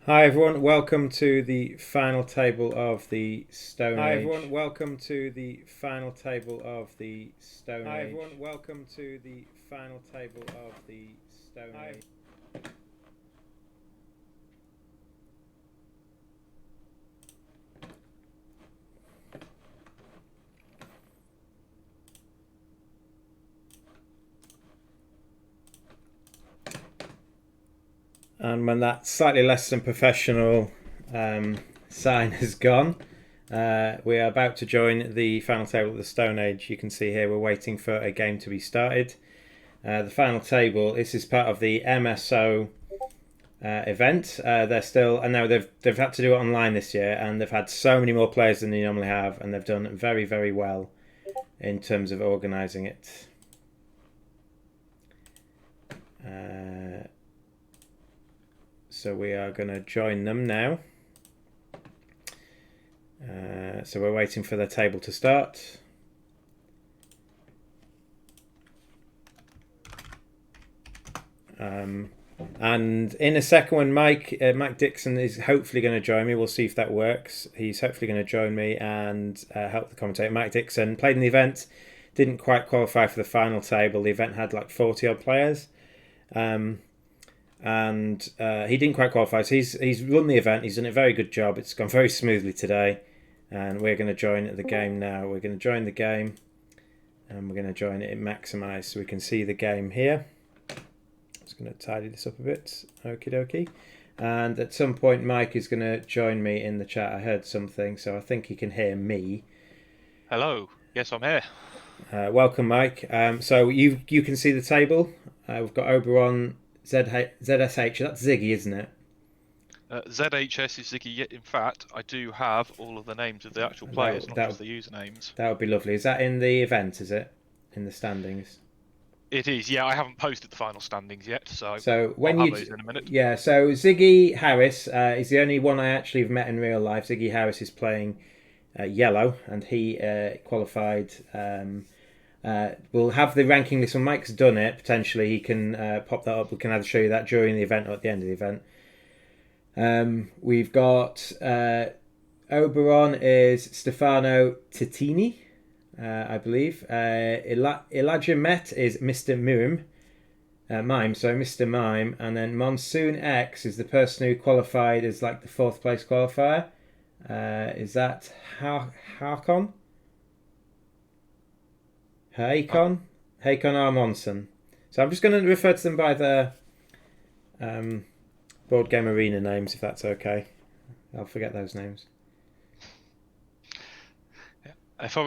Hi everyone, welcome to the final table of the Stone Age. Hi everyone, welcome to the final table of the Stone Hi Age. everyone, welcome to the final table of the Stone Hi. Age. And when that slightly less than professional sign has gone, we are about to join the final table of the Stone Age. You can see here we're waiting for a game to be started. The final table, this is part of the MSO event. They're still, and now they've had to do it online this year, and they've had so many more players than they normally have, and they've done very, very well in terms of organising it. So we are going to join them now. So we're waiting for the table to start. And in a second, when Mike Dixon is hopefully going to join me, we'll see if that works. He's hopefully going to join me and help the commentator. Mike Dixon played in the event, didn't quite qualify for the final table. The event had like 40 odd players. And he didn't quite qualify. So he's run the event. He's done a very good job. It's gone very smoothly today, and we're going to join the game now. We're going to join the game, and we're going to join it in maximise so we can see the game here. Just going to tidy this up a bit. Okie dokie. And at some point, Mike is going to join me in the chat. I heard something, so I think he can hear me. Hello. Yes, I'm here. Welcome, Mike. So you can see the table. We've got Oberon. ZSH, that's Ziggy, isn't it? ZHS is Ziggy. In fact, I do have all of the names of the actual players, not just the usernames. That would be lovely. Is that in the event, is it? In the standings? It is, yeah. I haven't posted the final standings yet, so when I'll have those in a minute. Yeah, so Ziggy Harris is the only one I actually have met in real life. Ziggy Harris is playing yellow, and he qualified... we'll have the ranking list when Mike's done it. Potentially he can pop that up. We can either show you that during the event or at the end of the event. We've got Oberon is Stefano Titini, I believe. Elijah Met is Mr. Mime, Mr. Mime, and then Monsoon X is the person who qualified as like the 4th place qualifier. Is that Harkon? Hakon Armonson. So I'm just going to refer to them by their board game arena names, if that's okay. I'll forget those names. If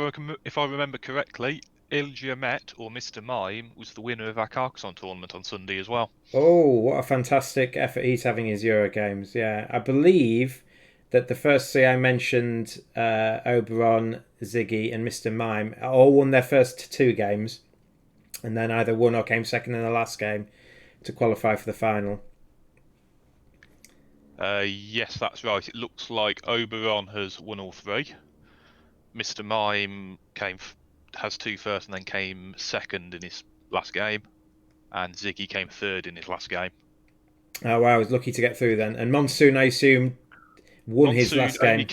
I remember correctly, Ilja Met, or Mr. Mime, was the winner of our Carcassonne tournament on Sunday as well. Oh, what a fantastic effort he's having his Euro games. Yeah, I believe that the first three I mentioned, Oberon, Ziggy, and Mr. Mime, all won their first 2 games, and then either won or came second in the last game to qualify for the final. Yes, that's right. It looks like Oberon has won all 3. Mr. Mime has 2 first and then came second in his last game, and Ziggy came 3rd in his last game. Oh wow, I was lucky to get through then. And Monsoon, I assume, won his last game.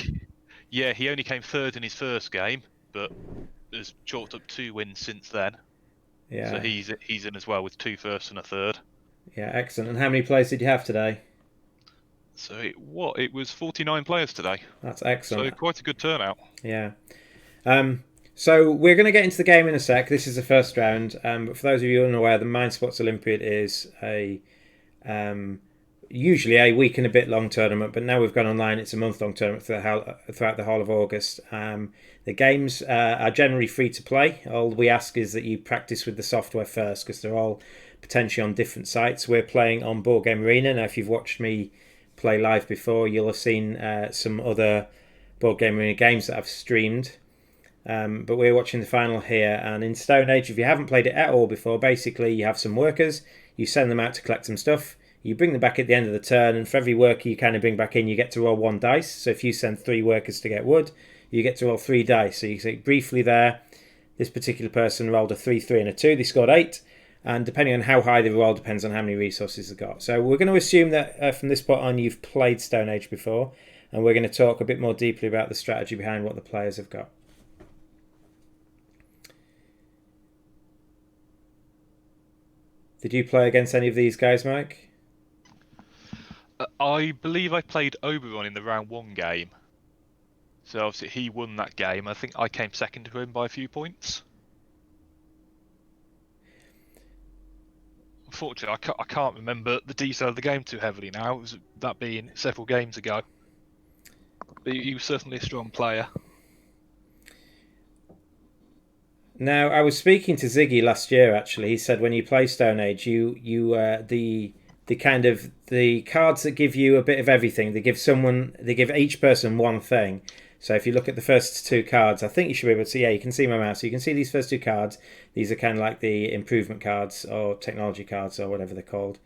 Yeah, he only came 3rd in his first game, but has chalked up 2 wins since then. Yeah. So he's in as well with 2 firsts and a 3rd. Yeah, excellent. And how many players did you have today? So it was 49 players today. That's excellent. So quite a good turnout. Yeah. So we're going to get into the game in a sec. This is the first round. But for those of you unaware, the Mind Sports Olympiad is a usually a week and a bit long tournament, but now we've gone online. It's a month-long tournament throughout the whole of August. The games are generally free to play. All we ask is that you practice with the software first, because they're all potentially on different sites. We're playing on Board Game Arena. Now, if you've watched me play live before, you'll have seen some other Board Game Arena games that I've streamed. But we're watching the final here. And in Stone Age, if you haven't played it at all before, basically you have some workers, you send them out to collect some stuff, you bring them back at the end of the turn, and for every worker you kind of bring back in, you get to roll 1 dice. So if you send 3 workers to get wood, you get to roll 3 dice. So you see briefly there, this particular person rolled a 3, 3 and a 2. They scored 8. And depending on how high they roll depends on how many resources they've got. So we're going to assume that from this point on you've played Stone Age before, and we're going to talk a bit more deeply about the strategy behind what the players have got. Did you play against any of these guys, Mike? I believe I played Oberon in the round 1 game. So obviously he won that game. I think I came second to him by a few points. Unfortunately, I can't remember the detail of the game too heavily now. It was that being several games ago. But he was certainly a strong player. Now, I was speaking to Ziggy last year. Actually, he said when you play Stone Age, the kind of the cards that give you a bit of everything. They give each person one thing. So if you look at the first 2 cards, I think you should be able to see. Yeah, you can see my mouse. So you can see these first 2 cards. These are kind of like the improvement cards or technology cards or whatever they're called,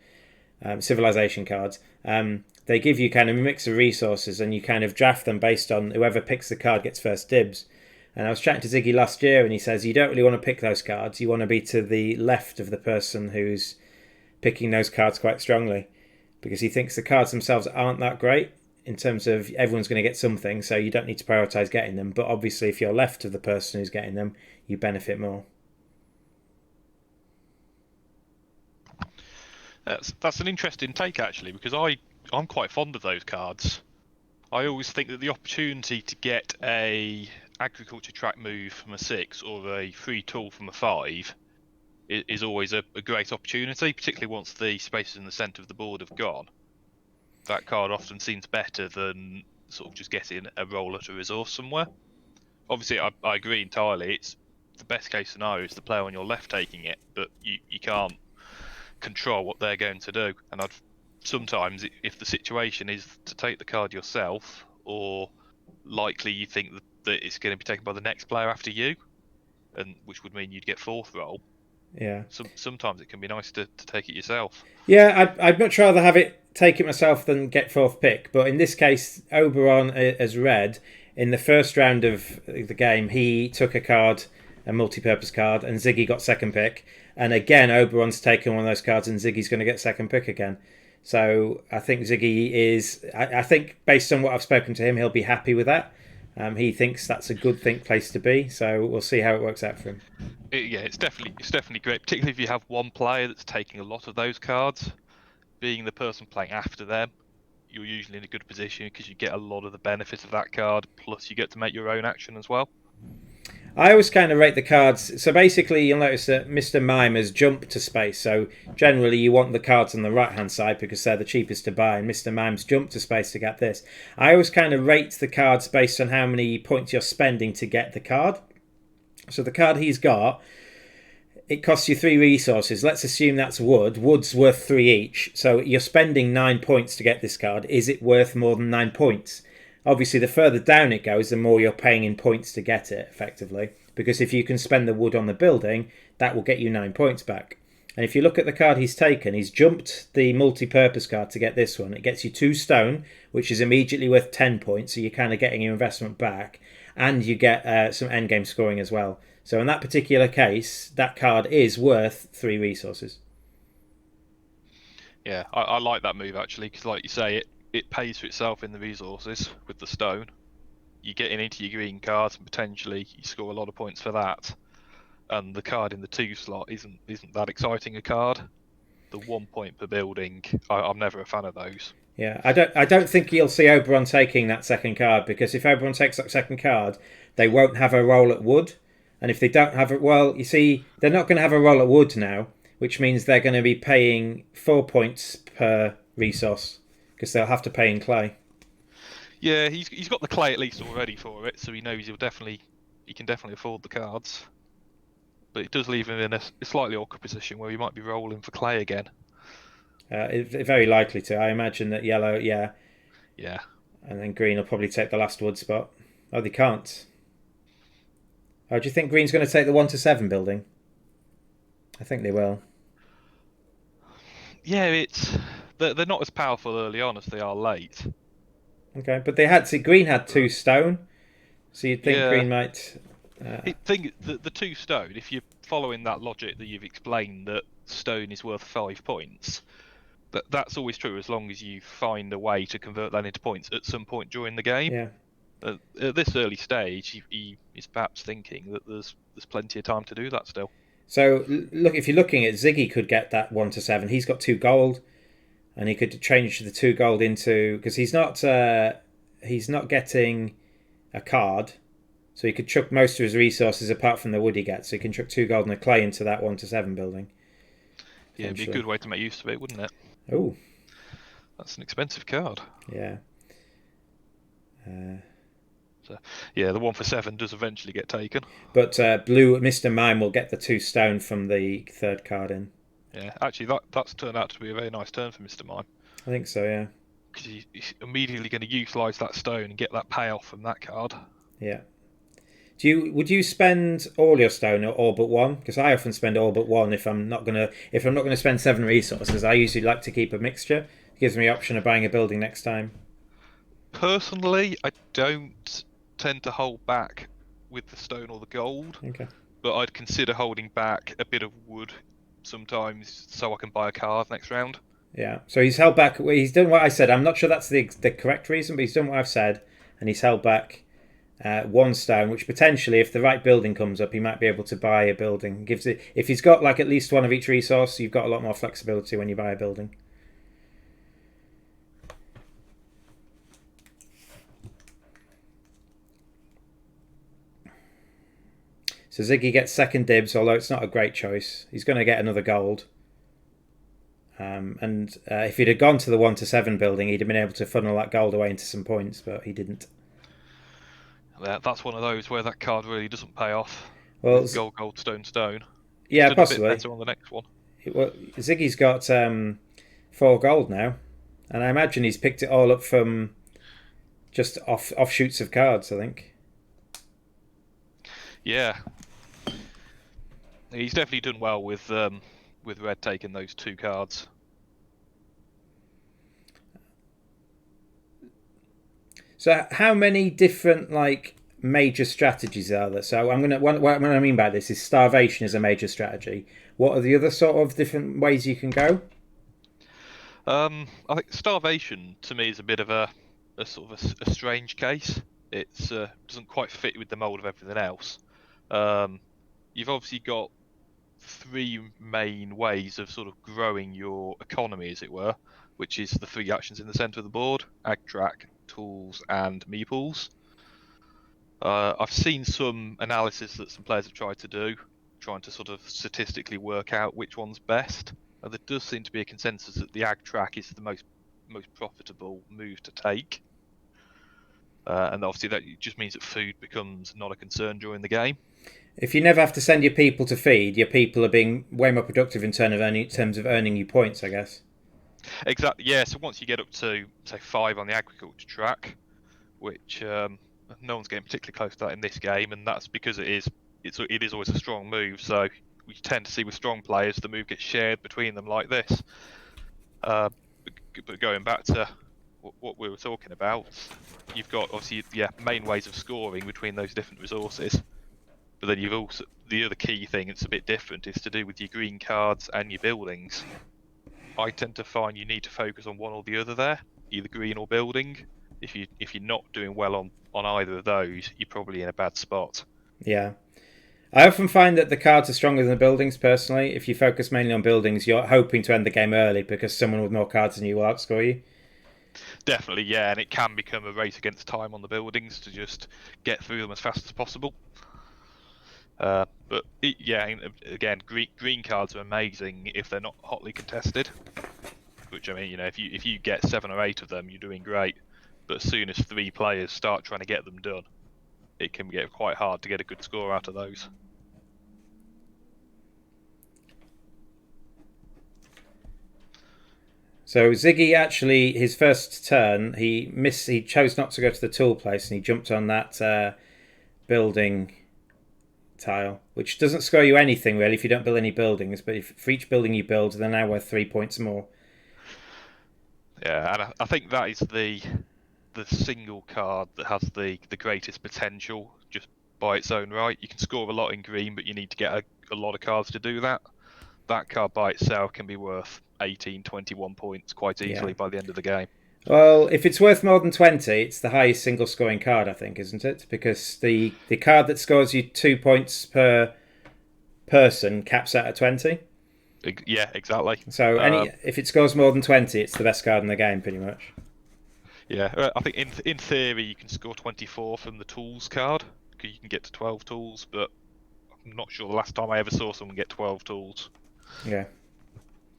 civilization cards. They give you kind of a mix of resources, and you kind of draft them based on whoever picks the card gets first dibs. And I was chatting to Ziggy last year, and he says you don't really want to pick those cards. You want to be to the left of the person who's picking those cards quite strongly, because he thinks the cards themselves aren't that great in terms of everyone's going to get something, so you don't need to prioritise getting them. But obviously, if you're left of the person who's getting them, you benefit more. That's an interesting take, actually, because I'm quite fond of those cards. I always think that the opportunity to get a agriculture track move from a 6 or a free tool from a 5 is always a great opportunity, particularly once the spaces in the centre of the board have gone. That card often seems better than sort of just getting a roll at a resource somewhere. Obviously, I agree entirely. It's the best case scenario is the player on your left taking it, but you can't control what they're going to do. And sometimes, if the situation is to take the card yourself, or likely you think that it's going to be taken by the next player after you, and which would mean you'd get 4th roll. Yeah. Sometimes it can be nice to take it yourself. Yeah, I'd much rather have it take it myself than get 4th pick. But in this case, Oberon has read in the first round of the game, he took a card, a multi-purpose card, and Ziggy got 2nd pick. And again, Oberon's taken one of those cards, and Ziggy's going to get 2nd pick again. So I think Ziggy is. I think based on what I've spoken to him, he'll be happy with that. He thinks that's a good place to be. So we'll see how it works out for him. It's definitely great, particularly if you have one player that's taking a lot of those cards. Being the person playing after them, you're usually in a good position because you get a lot of the benefit of that card, plus you get to make your own action as well. I always kind of rate the cards. So basically, you'll notice that Mr. Mime has jumped to space. So generally, you want the cards on the right-hand side because they're the cheapest to buy. And Mr. Mime's jumped to space to get this. I always kind of rate the cards based on how many points you're spending to get the card. So the card he's got, it costs you 3 resources. Let's assume that's wood. Wood's worth 3 each. So you're spending 9 points to get this card. Is it worth more than 9 points? Obviously, the further down it goes, the more you're paying in points to get it, effectively. Because if you can spend the wood on the building, that will get you 9 points back. And if you look at the card he's taken, he's jumped the multi-purpose card to get this one. It gets you 2 stone, which is immediately worth 10 points, so you're kind of getting your investment back. And you get some endgame scoring as well. So in that particular case, that card is worth 3 resources. Yeah, I like that move, actually, because like you say, it pays for itself in the resources with the stone. You get into your green cards and potentially you score a lot of points for that. And the card in the 2 slot isn't that exciting a card. The 1 point per building, I'm never a fan of those. Yeah, I don't think you'll see Oberon taking that 2nd card, because if Oberon takes that 2nd card, they won't have a roll at wood. And if they don't have it, well, you see, they're not going to have a roll at wood now, which means they're going to be paying 4 points per resource, because they'll have to pay in clay. Yeah, he's got the clay at least already for it, so he knows he can definitely afford the cards. But it does leave him in a slightly awkward position where he might be rolling for clay again. Very likely to. I imagine that yellow, yeah. Yeah. And then green will probably take the last wood spot. Oh, they can't. Oh, do you think green's going to take the 1 to 7 building? I think they will. Yeah, they're not as powerful early on as they are late. Okay, but green had 2 stone, so you'd think green might. The 2 stone, if you're following that logic that you've explained, that stone is worth 5 points. That's always true as long as you find a way to convert that into points at some point during the game. Yeah. At this early stage, he is perhaps thinking that there's plenty of time to do that still. So look, if you're looking at Ziggy, could get that 1 to 7. He's got 2 gold, and he could change the 2 gold into, because he's not getting a card, so he could chuck most of his resources apart from the wood he gets. So he can chuck 2 gold and a clay into that 1 to 7 building. Yeah, it'd be a good way to make use of it, wouldn't it? Oh, that's an expensive card. Yeah. So, yeah, the 1 for 7 does eventually get taken. But blue Mr. Mime will get the 2 stone from the 3rd card in. Yeah, actually, that's turned out to be a very nice turn for Mr. Mime. I think so, yeah. Because he's immediately going to utilise that stone and get that payoff from that card. Yeah. Would you spend all your stone or all but 1? Because I often spend all but 1 if I'm not gonna spend 7 resources. I usually like to keep a mixture. It gives me the option of buying a building next time. Personally, I don't tend to hold back with the stone or the gold. Okay. But I'd consider holding back a bit of wood sometimes so I can buy a card next round. Yeah. So he's held back. He's done what I said. I'm not sure that's the correct reason, but he's done what I've said, and he's held back 1 stone, which potentially, if the right building comes up, he might be able to buy a building. If he's got like at least 1 of each resource, you've got a lot more flexibility when you buy a building. So Ziggy gets 2nd dibs, although it's not a great choice. He's going to get another gold. And if he'd have gone to the 1 to 7 building, he'd have been able to funnel that gold away into some points, but he didn't. That's one of those where that card really doesn't pay off. Well, gold, stone. Yeah, possibly. A bit better on the next one. Ziggy's got 4 gold now, and I imagine he's picked it all up from just offshoots of cards, I think. Yeah, he's definitely done well with Red taking those 2 cards. So how many different major strategies are there? So what I mean by this is starvation is a major strategy. What are the other sort of different ways you can go? I think starvation to me is a bit of a sort of a strange case. It doesn't quite fit with the mold of everything else. You've obviously got 3 main ways of sort of growing your economy, as it were, which is the 3 actions in the centre of the board: ag track, tools, and meeples. I've seen some analysis that some players have tried to do, trying to sort of statistically work out which one's best. There does seem to be a consensus that the ag track is the most profitable move to take. And obviously that just means that food becomes not a concern during the game. If you never have to send your people to feed, your people are being way more productive in terms of earning you points, I guess. Exactly, yeah. So once you get up to, say, 5 on the agriculture track, which no one's getting particularly close to that in this game, and that's because it is always a strong move. So we tend to see with strong players, the move gets shared between them like this. But going back to what we were talking about, you've got obviously main ways of scoring between those different resources. But then you've also, the other key thing that's a bit different is to do with your green cards and your buildings. I tend to find you need to focus on one or the other there, either green or building. If you're not doing well on either of those, you're probably in a bad spot. Yeah. I often find that the cards are stronger than the buildings, personally. If you focus mainly on buildings, you're hoping to end the game early because someone with more cards than you will outscore you. Definitely, yeah, and it can become a race against time on the buildings to just get through them as fast as possible. But again, green cards are amazing if they're not hotly contested. Which, I mean, if you get 7 or 8 of them, you're doing great. But as soon as 3 players start trying to get them done, it can get quite hard to get a good score out of those. So Ziggy actually, his first turn, he chose not to go to the tool place, and he jumped on that building tile, which doesn't score you anything really if you don't build any buildings, but for each building you build, they're now worth 3 points more. Yeah, and I think that is the single card that has the greatest potential just by its own right. You can score a lot in green, but you need to get a lot of cards to do that. that card by itself can be worth 18, 21 points quite easily by the end of the game. Well, if it's worth more than 20, it's the highest single scoring card, I think, isn't it? Because the card that scores you 2 points per person caps out at 20. Yeah, exactly. So if it scores more than 20, it's the best card in the game, pretty much. Yeah, I think in theory you can score 24 from the tools card, because you can get to 12 tools, but I'm not sure the last time I ever saw someone get 12 tools. Yeah.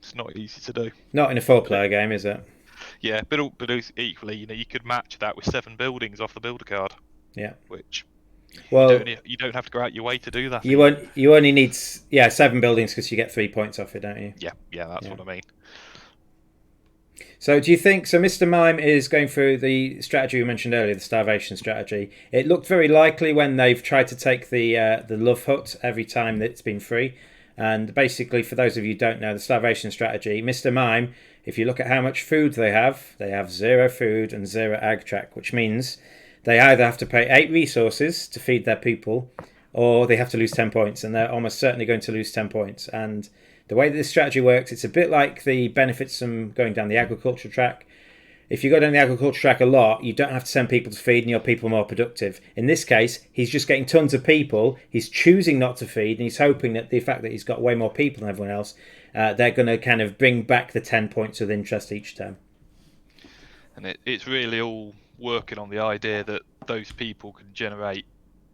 It's not easy to do. Not in a 4-player game, is it? Yeah, but equally, you could match that with 7 buildings off the builder card. Yeah. Which, well, you don't have to go out your way to do that. You only need 7 buildings because you get 3 points off it, don't you? Yeah, that's what I mean. So do you think, Mr. Mime is going through the strategy we mentioned earlier, the starvation strategy. It looked very likely when they've tried to take the love hut every time that it's been free. And basically, for those of you who don't know, the starvation strategy, Mr. Mime, if you look at how much food they have 0 food and 0 ag track, which means they either have to pay 8 resources to feed their people, or they have to lose 10 points, and they're almost certainly going to lose 10 points. And the way that this strategy works, it's a bit like the benefits from going down the agriculture track. If you go down the agriculture track a lot, you don't have to send people to feed and your people are more productive. In this case, he's just getting tons of people. He's choosing not to feed, and he's hoping that the fact that he's got way more people than everyone else, they're going to kind of bring back the 10 points of interest each term. And it's really all working on the idea that those people can generate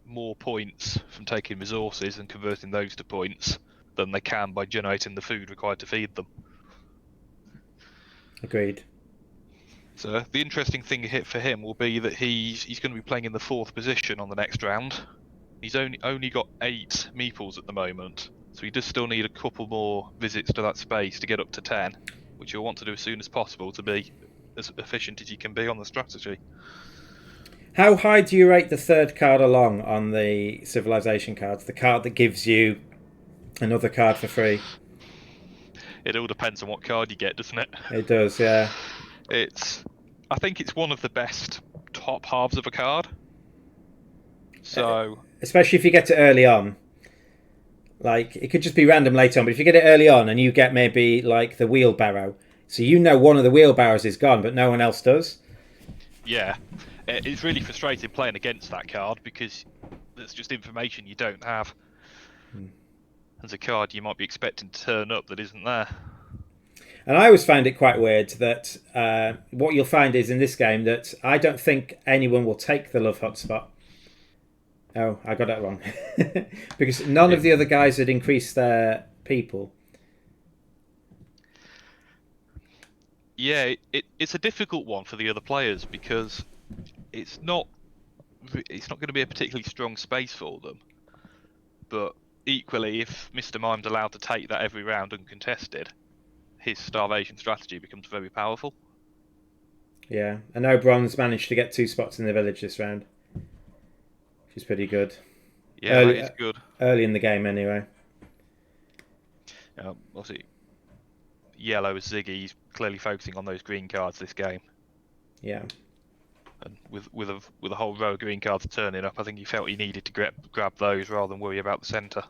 more points from taking resources and converting those to points than they can by generating the food required to feed them. Agreed. So the interesting thing for him will be that he's going to be playing in the 4th position on the next round. He's only got 8 meeples at the moment, so he does still need a couple more visits to that space to get up to 10, which he'll want to do as soon as possible to be as efficient as he can be on the strategy. How high do you rate the 3rd card along on the civilization cards? The card that gives you another card for free? It all depends on what card you get, doesn't it? It does, yeah. I think it's one of the best top halves of a card. So, especially if you get it early on. Like, it could just be random later on, but if you get it early on and you get maybe like the wheelbarrow, so you know one of the wheelbarrows is gone, but no one else does. Yeah, it's really frustrating playing against that card because there's just information you don't have. There's a card you might be expecting to turn up that isn't there. And I always find it quite weird that what you'll find is in this game that I don't think anyone will take the love hut spot. Oh, I got that wrong. Because none of the other guys had increased their people. Yeah, it's a difficult one for the other players because it's not going to be a particularly strong space for them. But equally, if Mr. Mime's allowed to take that every round uncontested, his starvation strategy becomes very powerful. Yeah, I know Bronze managed to get 2 spots in the village this round, which is pretty good. Yeah, that is good. Early in the game, anyway. Obviously, yellow is Ziggy. He's clearly focusing on those green cards this game. Yeah. And with a whole row of green cards turning up, I think he felt he needed to grab those rather than worry about the centre.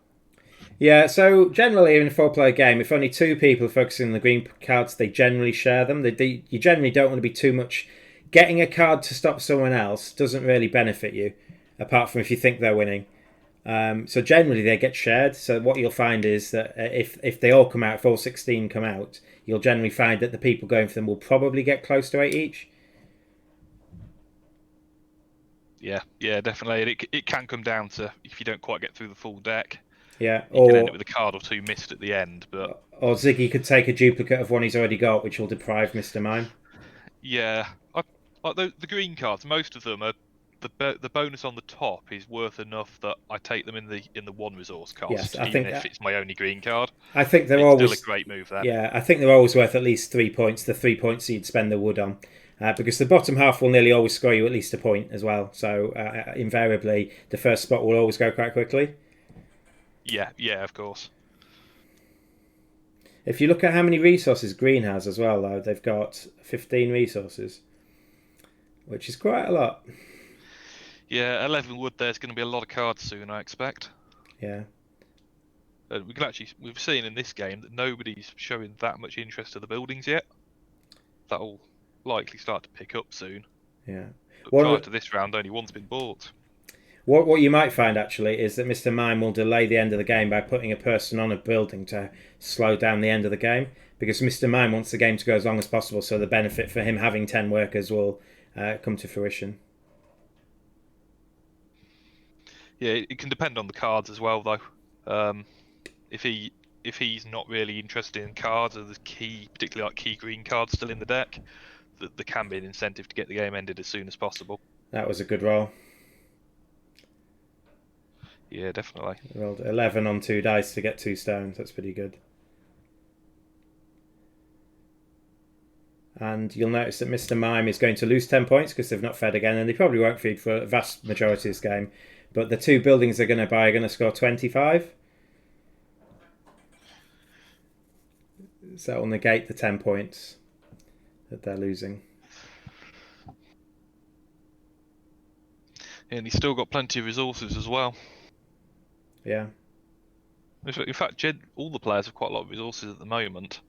Yeah, so generally in a 4-player game, if only 2 people are focusing on the green cards, they generally share them. You generally don't want to be too much. Getting a card to stop someone else doesn't really benefit you, apart from if you think they're winning. So generally they get shared. So what you'll find is that if they all come out, if all 16 come out, you'll generally find that the people going for them will probably get close to 8 each. Yeah, definitely. It can come down to if you don't quite get through the full deck. Yeah, you can end up with a card or 2 missed at the end, or Ziggy could take a duplicate of one he's already got, which will deprive Mr. Mime. Yeah, like the green cards. Most of them are the bonus on the top is worth enough that I take them in the 1 resource cost. Yes, I even think if it's my only green card. I think they're it's always still a great move there. Yeah, I think they're always worth at least 3 points. The 3 points you'd spend the wood on. Because the bottom half will nearly always score you at least a point as well. So invariably, the first spot will always go quite quickly. Yeah, of course. If you look at how many resources green has as well, though, they've got 15 resources, which is quite a lot. Yeah, 11 wood. There's going to be a lot of cards soon, I expect. Yeah. we've seen in this game that nobody's showing that much interest to the buildings yet. That'll likely start to pick up soon. Yeah. But prior to this round, only one's been bought. What you might find actually is that Mr. Mime will delay the end of the game by putting a person on a building to slow down the end of the game, because Mr. Mime wants the game to go as long as possible, so the benefit for him having 10 workers will come to fruition. Yeah, it can depend on the cards as well, though. If he's not really interested in cards, or there's particularly like key green cards still in the deck, there can be an incentive to get the game ended as soon as possible. That was a good roll. Yeah, definitely. I rolled 11 on 2 dice to get 2 stones. That's pretty good. And you'll notice that Mr. Mime is going to lose 10 points because they've not fed again, and they probably won't feed for a vast majority of this game. But the 2 buildings they're going to buy are going to score 25. So that will negate the 10 points that they're losing. And he's still got plenty of resources as well. Yeah. In fact, all the players have quite a lot of resources at the moment.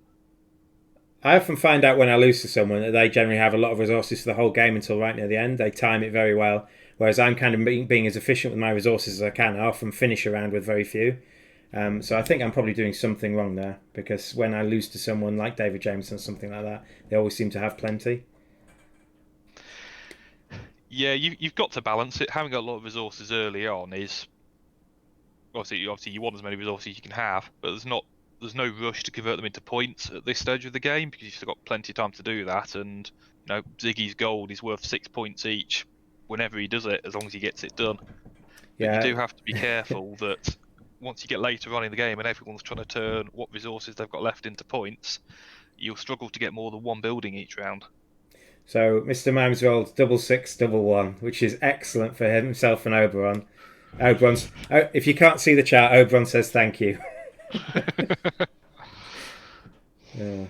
I often find out when I lose to someone that they generally have a lot of resources for the whole game until right near the end. They time it very well, whereas I'm kind of being as efficient with my resources as I can. I often finish around with very few. So I think I'm probably doing something wrong there, because when I lose to someone like David Jameson or something like that, they always seem to have plenty. Yeah, you've got to balance it. Having a lot of resources early on is obviously you want as many resources as you can have, but there's no rush to convert them into points at this stage of the game, because you've still got plenty of time to do that. And Ziggy's gold is worth 6 points each whenever he does it, as long as he gets it done. Yeah. But you do have to be careful that once you get later on in the game and everyone's trying to turn what resources they've got left into points, you'll struggle to get more than 1 building each round. So Mr. Mimes rolled 6-6-1, which is excellent for himself and Oberon. If you can't see the chat, Oberon says thank you. Yeah.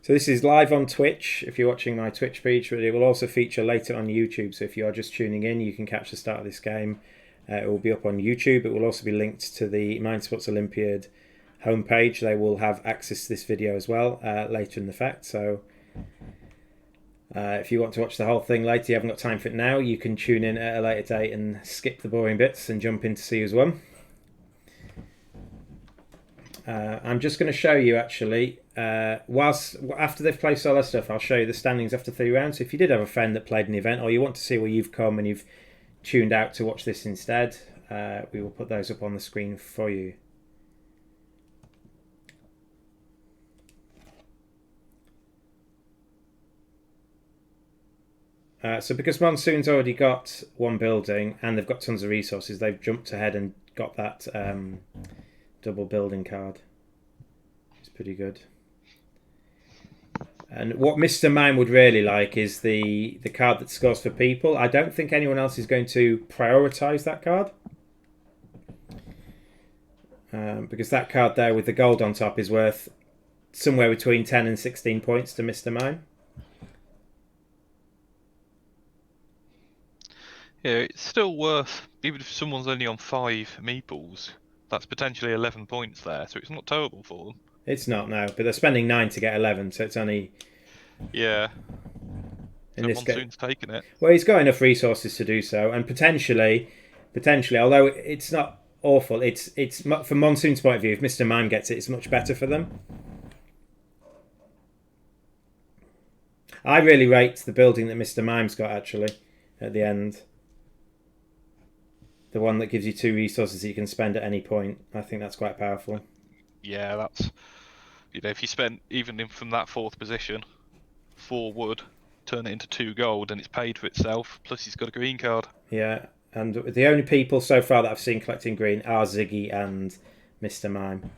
So this is live on Twitch, if you're watching my Twitch feed, but it will also feature later on YouTube. So if you are just tuning in, you can catch the start of this game. It will be up on YouTube. It will also be linked to the Mindsports Olympiad homepage. They will have access to this video as well later in the fact. So if you want to watch the whole thing later, you haven't got time for it now, you can tune in at a later date and skip the boring bits and jump in to see who's won. I'm just going to show you actually, after they've placed all their stuff, I'll show you the standings after 3 rounds. So if you did have a friend that played an event, or you want to see where you've come and you've tuned out to watch this instead, we will put those up on the screen for you. So because Monsoon's already got 1 building and they've got tons of resources, they've jumped ahead and got that double building card. It's pretty good. And what Mr. Mime would really like is the card that scores for people. I don't think anyone else is going to prioritise that card. Because that card there with the gold on top is worth somewhere between 10 and 16 points to Mr. Mime. Yeah, it's still worth, even if someone's only on 5 meeples, that's potentially 11 points there, so it's not terrible for them. It's not, no, but they're spending 9 to get 11, so it's only... Yeah. In this Monsoon's taken it. Well, he's got enough resources to do so, and potentially, although it's not awful, it's from Monsoon's point of view, if Mr. Mime gets it, it's much better for them. I really rate the building that Mr. Mime's got, actually, at the end. The one that gives you 2 resources that you can spend at any point. I think that's quite powerful. Yeah, that's... if you spend, even from that 4th position, 4 wood, turn it into 2 gold, and it's paid for itself, plus he's got a green card. Yeah, and the only people so far that I've seen collecting green are Ziggy and Mr. Mime.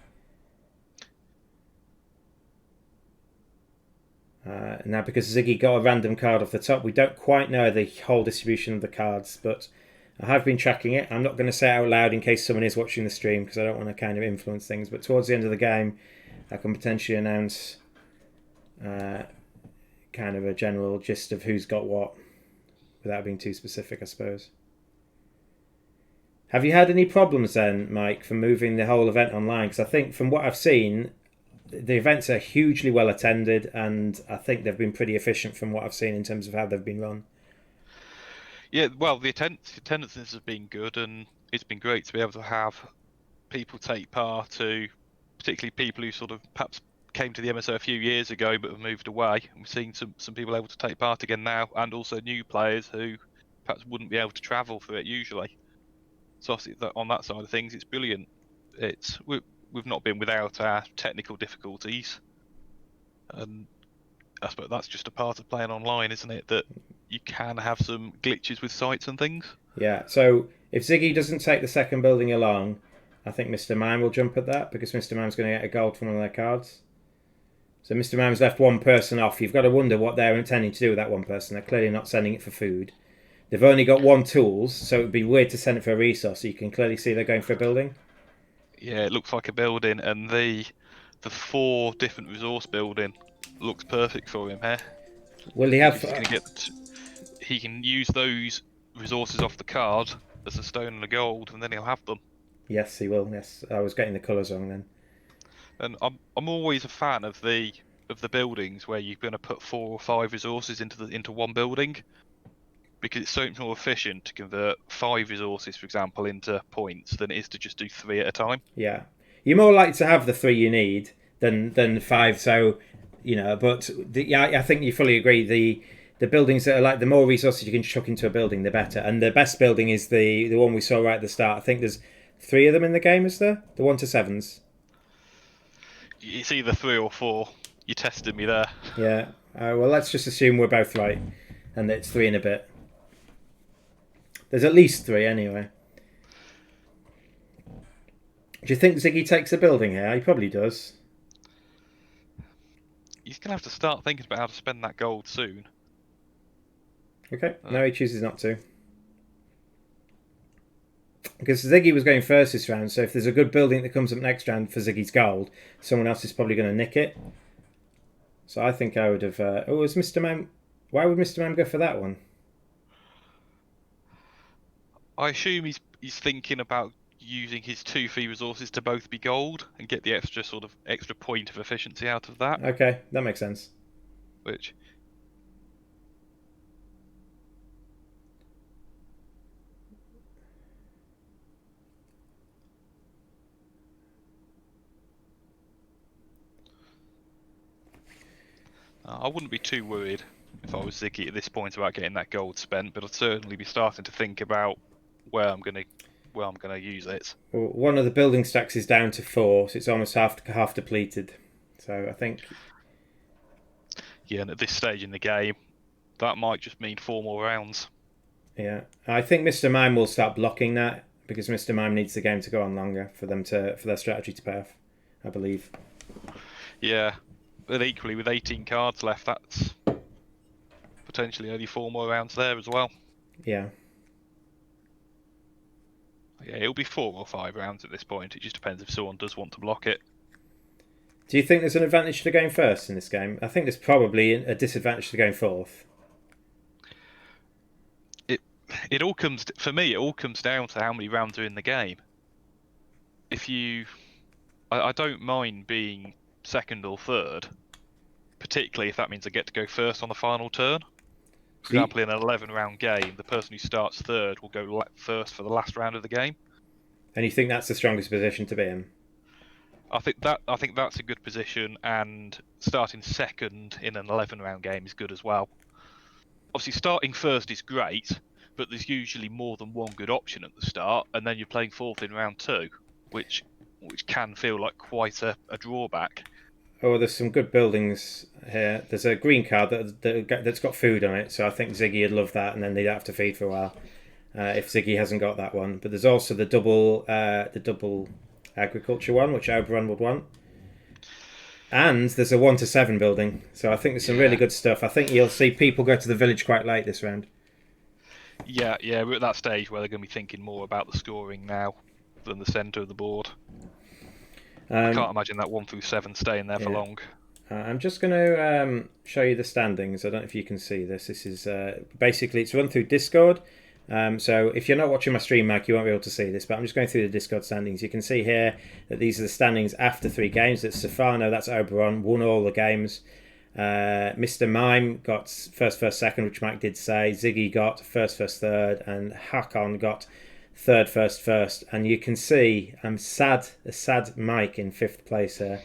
Now, because Ziggy got a random card off the top, we don't quite know the whole distribution of the cards, but I have been tracking it. I'm not going to say it out loud in case someone is watching the stream because I don't want to kind of influence things. But towards the end of the game, I can potentially announce kind of a general gist of who's got what without being too specific, I suppose. Have you had any problems then, Mike, for moving the whole event online? Because I think from what I've seen, the events are hugely well attended, and I think they've been pretty efficient from what I've seen in terms of how they've been run. Yeah, well, the attendances have been good, and it's been great to be able to have people take part, to particularly people who sort of perhaps came to the MSO a few years ago but have moved away. And we're seeing some people able to take part again now, and also new players who perhaps wouldn't be able to travel for it usually. So on that side of things, it's brilliant. We've not been without our technical difficulties, and I suppose that's just a part of playing online, isn't it? That you can have some glitches with sites and things. Yeah, so if Ziggy doesn't take the second building along, I think Mr. Mime will jump at that because Mr. Mime's going to get a gold from one of their cards. So Mr. Mime's left one person off. You've got to wonder what they're intending to do with that one person. They're clearly not sending it for food. They've only got one tools, so it would be weird to send it for a resource. So you can clearly see they're going for a building. Yeah, it looks like a building, and the 4 different resource building looks perfect for him here. Will he have? He can use those resources off the card as a stone and a gold, and then he'll have them. Yes, he will. Yes, I was getting the colours wrong then. And I'm always a fan of the buildings where you're going to put 4 or 5 resources into one building, because it's so much more efficient to convert 5 resources, for example, into points than it is to just do 3 at a time. Yeah, you're more likely to have the 3 you need than 5. So, but I think you fully agree. The buildings that are like the more resources you can chuck into a building, the better. And the best building is the one we saw right at the start. I think there's 3 of them in the game. Is there the 1 to 7s? It's either 3 or 4. You tested me there. Yeah. Well, let's just assume we're both right, and it's 3 and a bit. There's at least 3 anyway. Do you think Ziggy takes a building here? He probably does. He's going to have to start thinking about how to spend that gold soon. Okay, no, he chooses not to. Because Ziggy was going first this round, so if there's a good building that comes up next round for Ziggy's gold, someone else is probably going to nick it. So I think I would have... was Mr. Mime... Why would Mr. Mime go for that one? I assume he's thinking about using his 2 free resources to both be gold and get the extra point of efficiency out of that. Okay, that makes sense. Which... I wouldn't be too worried if I was Ziggy at this point about getting that gold spent, but I'd certainly be starting to think about where I'm gonna use it. Well, one of the building stacks is down to 4, so it's almost half depleted. So I think... Yeah, and at this stage in the game, that might just mean 4 more rounds. Yeah, I think Mr. Mime will start blocking that because Mr. Mime needs the game to go on longer for their strategy to pay off, I believe. Yeah. But equally, with 18 cards left, that's potentially only 4 more rounds there as well. Yeah. Yeah, it'll be 4 or 5 rounds at this point. It just depends if someone does want to block it. Do you think there's an advantage to going first in this game? I think there's probably a disadvantage to going fourth. It all comes down to how many rounds are in the game. I don't mind being second or third, particularly if that means I get to go first on the final turn. For example, in an 11-round game, the person who starts third will go first for the last round of the game. And you think that's the strongest position to be in? I think that's a good position, and starting second in an 11-round game is good as well. Obviously, starting first is great, but there's usually more than one good option at the start, and then you're playing fourth in round 2, which can feel like quite a drawback. Oh, there's some good buildings here. There's a green card that's got food on it, so I think Ziggy would love that, and then they'd have to feed for a while if Ziggy hasn't got that one. But there's also the double agriculture one, which Oberon would want. And there's a 1 to 7 building, so I think there's some really good stuff. I think you'll see people go to the village quite late this round. Yeah, we're at that stage where they're going to be thinking more about the scoring now than the centre of the board. I can't imagine that 1 through 7 staying there for long. I'm just going to show you the standings. I don't know if you can see this. This is basically, it's run through Discord. So if you're not watching my stream, Mike, you won't be able to see this, but I'm just going through the Discord standings. You can see here that these are the standings after 3 games. That's Stefano, that's Oberon, won all the games. Mr. Mime got first, second, which Mike did say. Ziggy got first, third, and Hakon got third, first. And you can see a sad Mike in 5th place here.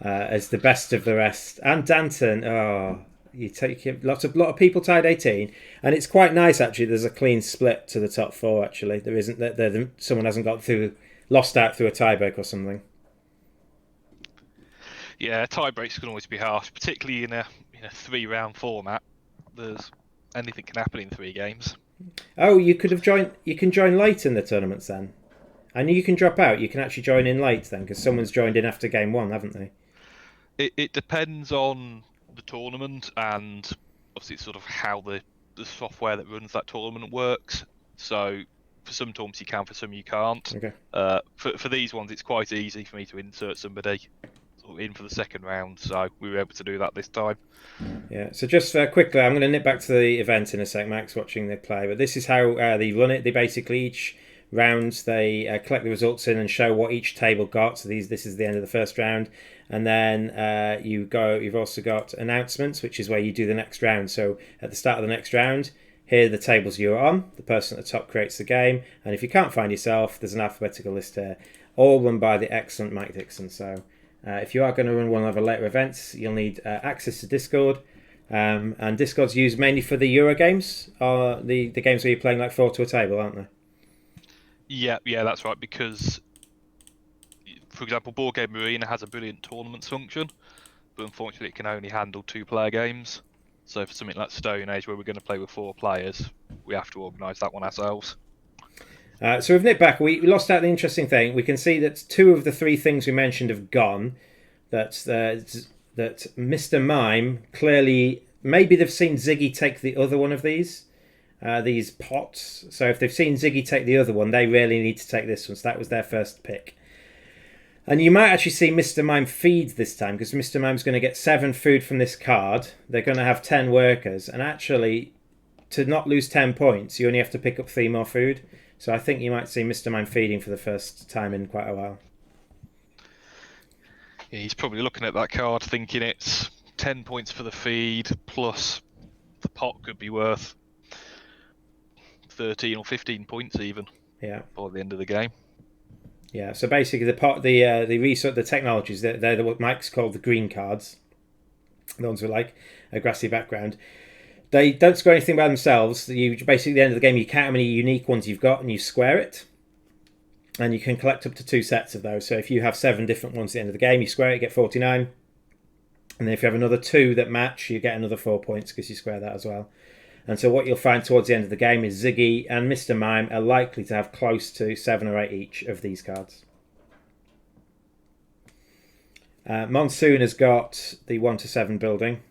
As the best of the rest, and Danton. You take a lot of people tied 18, and it's quite nice actually. There's a clean split to the top 4. Actually, there isn't that someone hasn't lost out through a tiebreak or something. Yeah, tie breaks can always be harsh, particularly in a 3-round format. There's anything can happen in 3 games. Oh, you could have joined. You can join late in the tournaments then. I know you can drop out. You can actually join in late then, because someone's joined in after game 1, haven't they? It depends on the tournament, and obviously it's sort of how the software that runs that tournament works. So for some tournaments you can, for some you can't. Okay. For these ones, it's quite easy for me to insert somebody sort of in for the second round, so we were able to do that this time. Yeah. So just quickly, I'm going to nip back to the event in a sec. Max watching the play, but this is how they run it. They basically each rounds they collect the results in and show what each table got. So this is the end of the first round, and then you've also got announcements, which is where you do the next round. So at the start of the next round, here are the tables you're on. The person at the top creates the game, and if you can't find yourself, there's an alphabetical list here, all run by the excellent Mike Dixon. So if you are going to run one of the later events, you'll need access to Discord. And Discord's used mainly for the Euro games, or the games where you're playing like 4 to a table, aren't they? Yeah, that's right, because, for example, Board Game Arena has a brilliant tournaments function, but unfortunately it can only handle 2-player games. So for something like Stone Age, where we're going to play with 4 players, we have to organise that one ourselves. So we've nipped back. We lost out the interesting thing. We can see that 2 of the 3 things we mentioned have gone. That Mr. Mime, clearly, maybe they've seen Ziggy take the other one of these pots. So if they've seen Ziggy take the other one, they really need to take this one. So that was their first pick. And you might actually see Mr. Mime feed this time, because Mr. Mime's going to get 7 food from this card. They're going to have 10 workers. And actually, to not lose 10 points, you only have to pick up 3 more food. So I think you might see Mr. Mime feeding for the first time in quite a while. Yeah, he's probably looking at that card thinking it's 10 points for the feed, plus the pot could be worth 13 or 15 points even. Yeah. By the end of the game. Yeah. So basically, the research, the technologies, they're what Mike's called the green cards. The ones with like a grassy background. They don't score anything by themselves. You basically at the end of the game, you count how many unique ones you've got and you square it. And you can collect up to 2 sets of those. So if you have 7 different ones at the end of the game, you square it, you get 49. And then if you have another 2 that match, you get another 4 points because you square that as well. And so what you'll find towards the end of the game is Ziggy and Mr. Mime are likely to have close to 7 or 8 each of these cards. Monsoon has got the 1 to 7 building.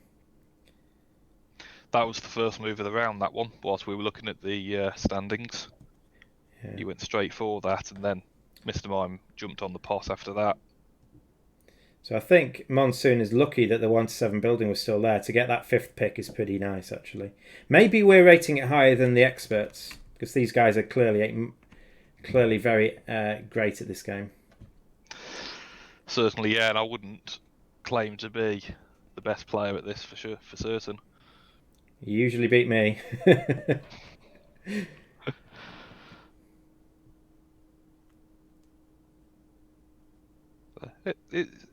That was the first move of the round, that one, whilst we were looking at the standings. Yeah. He went straight for that, and then Mr. Mime jumped on the pot after that. So I think Monsoon is lucky that the 1 to 7 building was still there. To get that 5th pick is pretty nice, actually. Maybe we're rating it higher than the experts, because these guys are clearly very great at this game. Certainly, yeah, and I wouldn't claim to be the best player at this for certain. You usually beat me.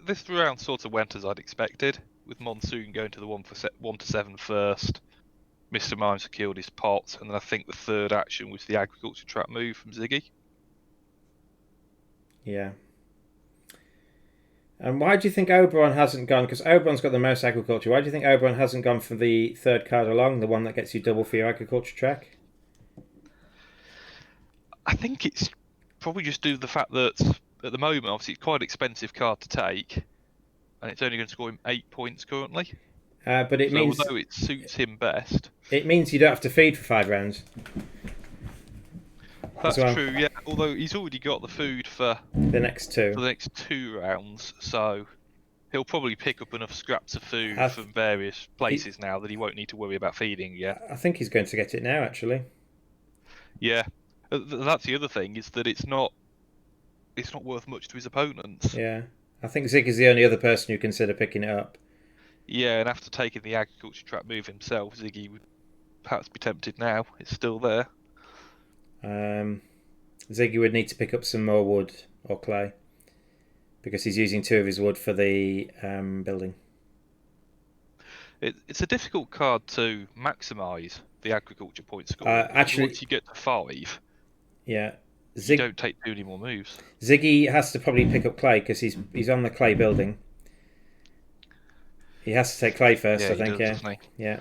This round sort of went as I'd expected, with Monsoon going to the 1 to 7 first. Mr. Mime secured his pot, and then I think the third action was the agriculture trap move from Ziggy. Yeah. And why do you think Oberon hasn't gone? Because Oberon's got the most agriculture. Why do you think Oberon hasn't gone for the 3rd card along, the one that gets you double for your agriculture track? I think it's probably just due to the fact that at the moment, obviously, it's quite an expensive card to take, and it's only going to score him 8 points currently. But it So means although it suits him best, you don't have to feed for 5 rounds. that's well. true. Yeah, although he's already got the food for The next 2. the next 2 rounds, so he'll probably pick up enough scraps of food from various places now that he won't need to worry about feeding yet. I think he's going to get it now, actually. Yeah, that's the other thing, is that it's not worth much to his opponents. Yeah, I think Ziggy's the only other person who consider picking it up. Yeah, and after taking the agriculture trap move himself, Ziggy would perhaps be tempted now. It's still there. Ziggy would need to pick up some more wood or clay because he's using 2 of his wood for the building. It's a difficult card to maximise the agriculture point score. Actually, once you get to 5, yeah, you don't take too many more moves. Ziggy has to probably pick up clay because he's on the clay building. He has to take clay first, I think. Yeah.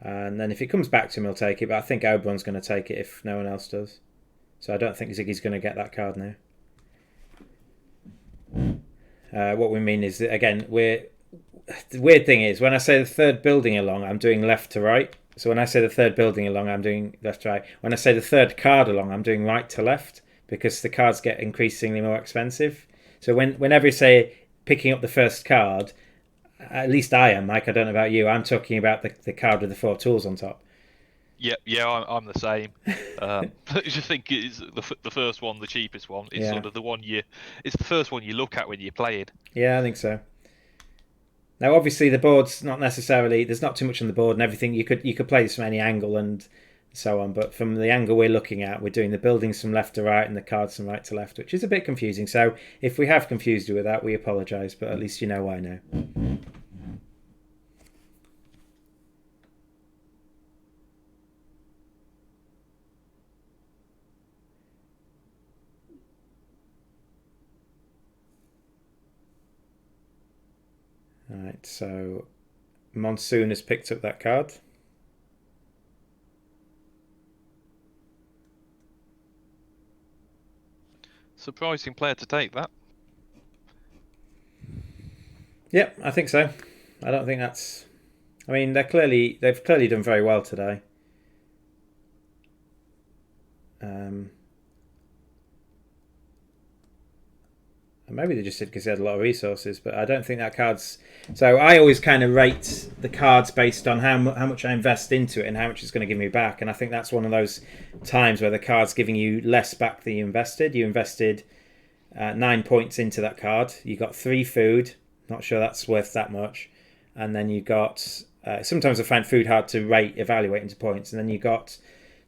And then if it comes back to him, he'll take it. But I think Oberon's going to take it if no one else does. So I don't think Ziggy's going to get that card now. What we mean is that, again, the weird thing is when I say the third building along, I'm doing left to right. So when I say the third building along, I'm doing left to right. When I say the third card along, I'm doing right to left because the cards get increasingly more expensive. So whenever you say picking up the first card, at least I am, Mike. I don't know about you. I'm talking about the card with the 4 tools on top. Yeah, I'm the same. I just think it's the first one, the cheapest one. It's sort of the one it's the first one you look at when you're playing. Yeah, I think so. Now, obviously, the board's not necessarily. There's not too much on the board and everything. You could play this from any angle and so on. But from the angle we're looking at, we're doing the buildings from left to right and the cards from right to left, which is a bit confusing. So if we have confused you with that, we apologise. But at least you know why now. Alright, so Monsoon has picked up that card. Surprising player to take that. Yep, I think so. I don't think that's. I mean, they've clearly done very well today. Maybe they just did because they had a lot of resources, but I don't think that card's. So I always kind of rate the cards based on how much I invest into it and how much it's going to give me back. And I think that's one of those times where the card's giving you less back than you invested. You invested 9 points into that card. You got 3 food. Not sure that's worth that much. And then you got. Sometimes I find food hard to evaluate into points. And then you got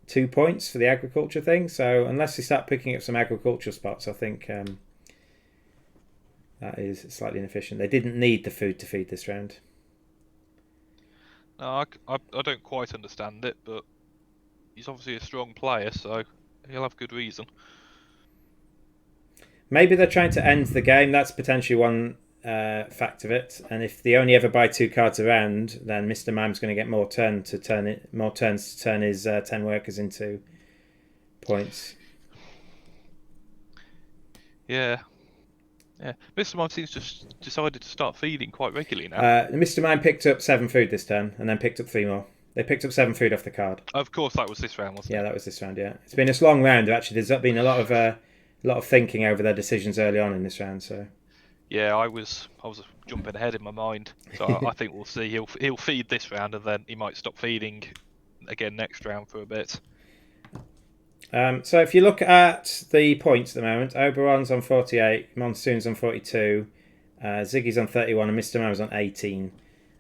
2 points for the agriculture thing. So unless you start picking up some agricultural spots, I think. That is slightly inefficient. They didn't need the food to feed this round. No, I don't quite understand it, but he's obviously a strong player, so he'll have good reason. Maybe they're trying to end the game. That's potentially one fact of it. And if they only ever buy 2 cards around, then Mr. Mime's going to get more turns to turn his 10 workers into points. Yeah. Yeah, Mr. Mime seems to have decided to start feeding quite regularly now. Mr. Mime picked up 7 food this turn and then picked up 3 more. They picked up 7 food off the card. Of course, that was this round, wasn't it? Yeah, that was this round, yeah. It's been a long round, actually. There's been a lot of thinking over their decisions early on in this round. So. Yeah, I was jumping ahead in my mind. So I think we'll see. He'll feed this round and then he might stop feeding again next round for a bit. So if you look at the points at the moment, Oberon's on 48, Monsoon's on 42, Ziggy's on 31 and Mr. Mime's on 18.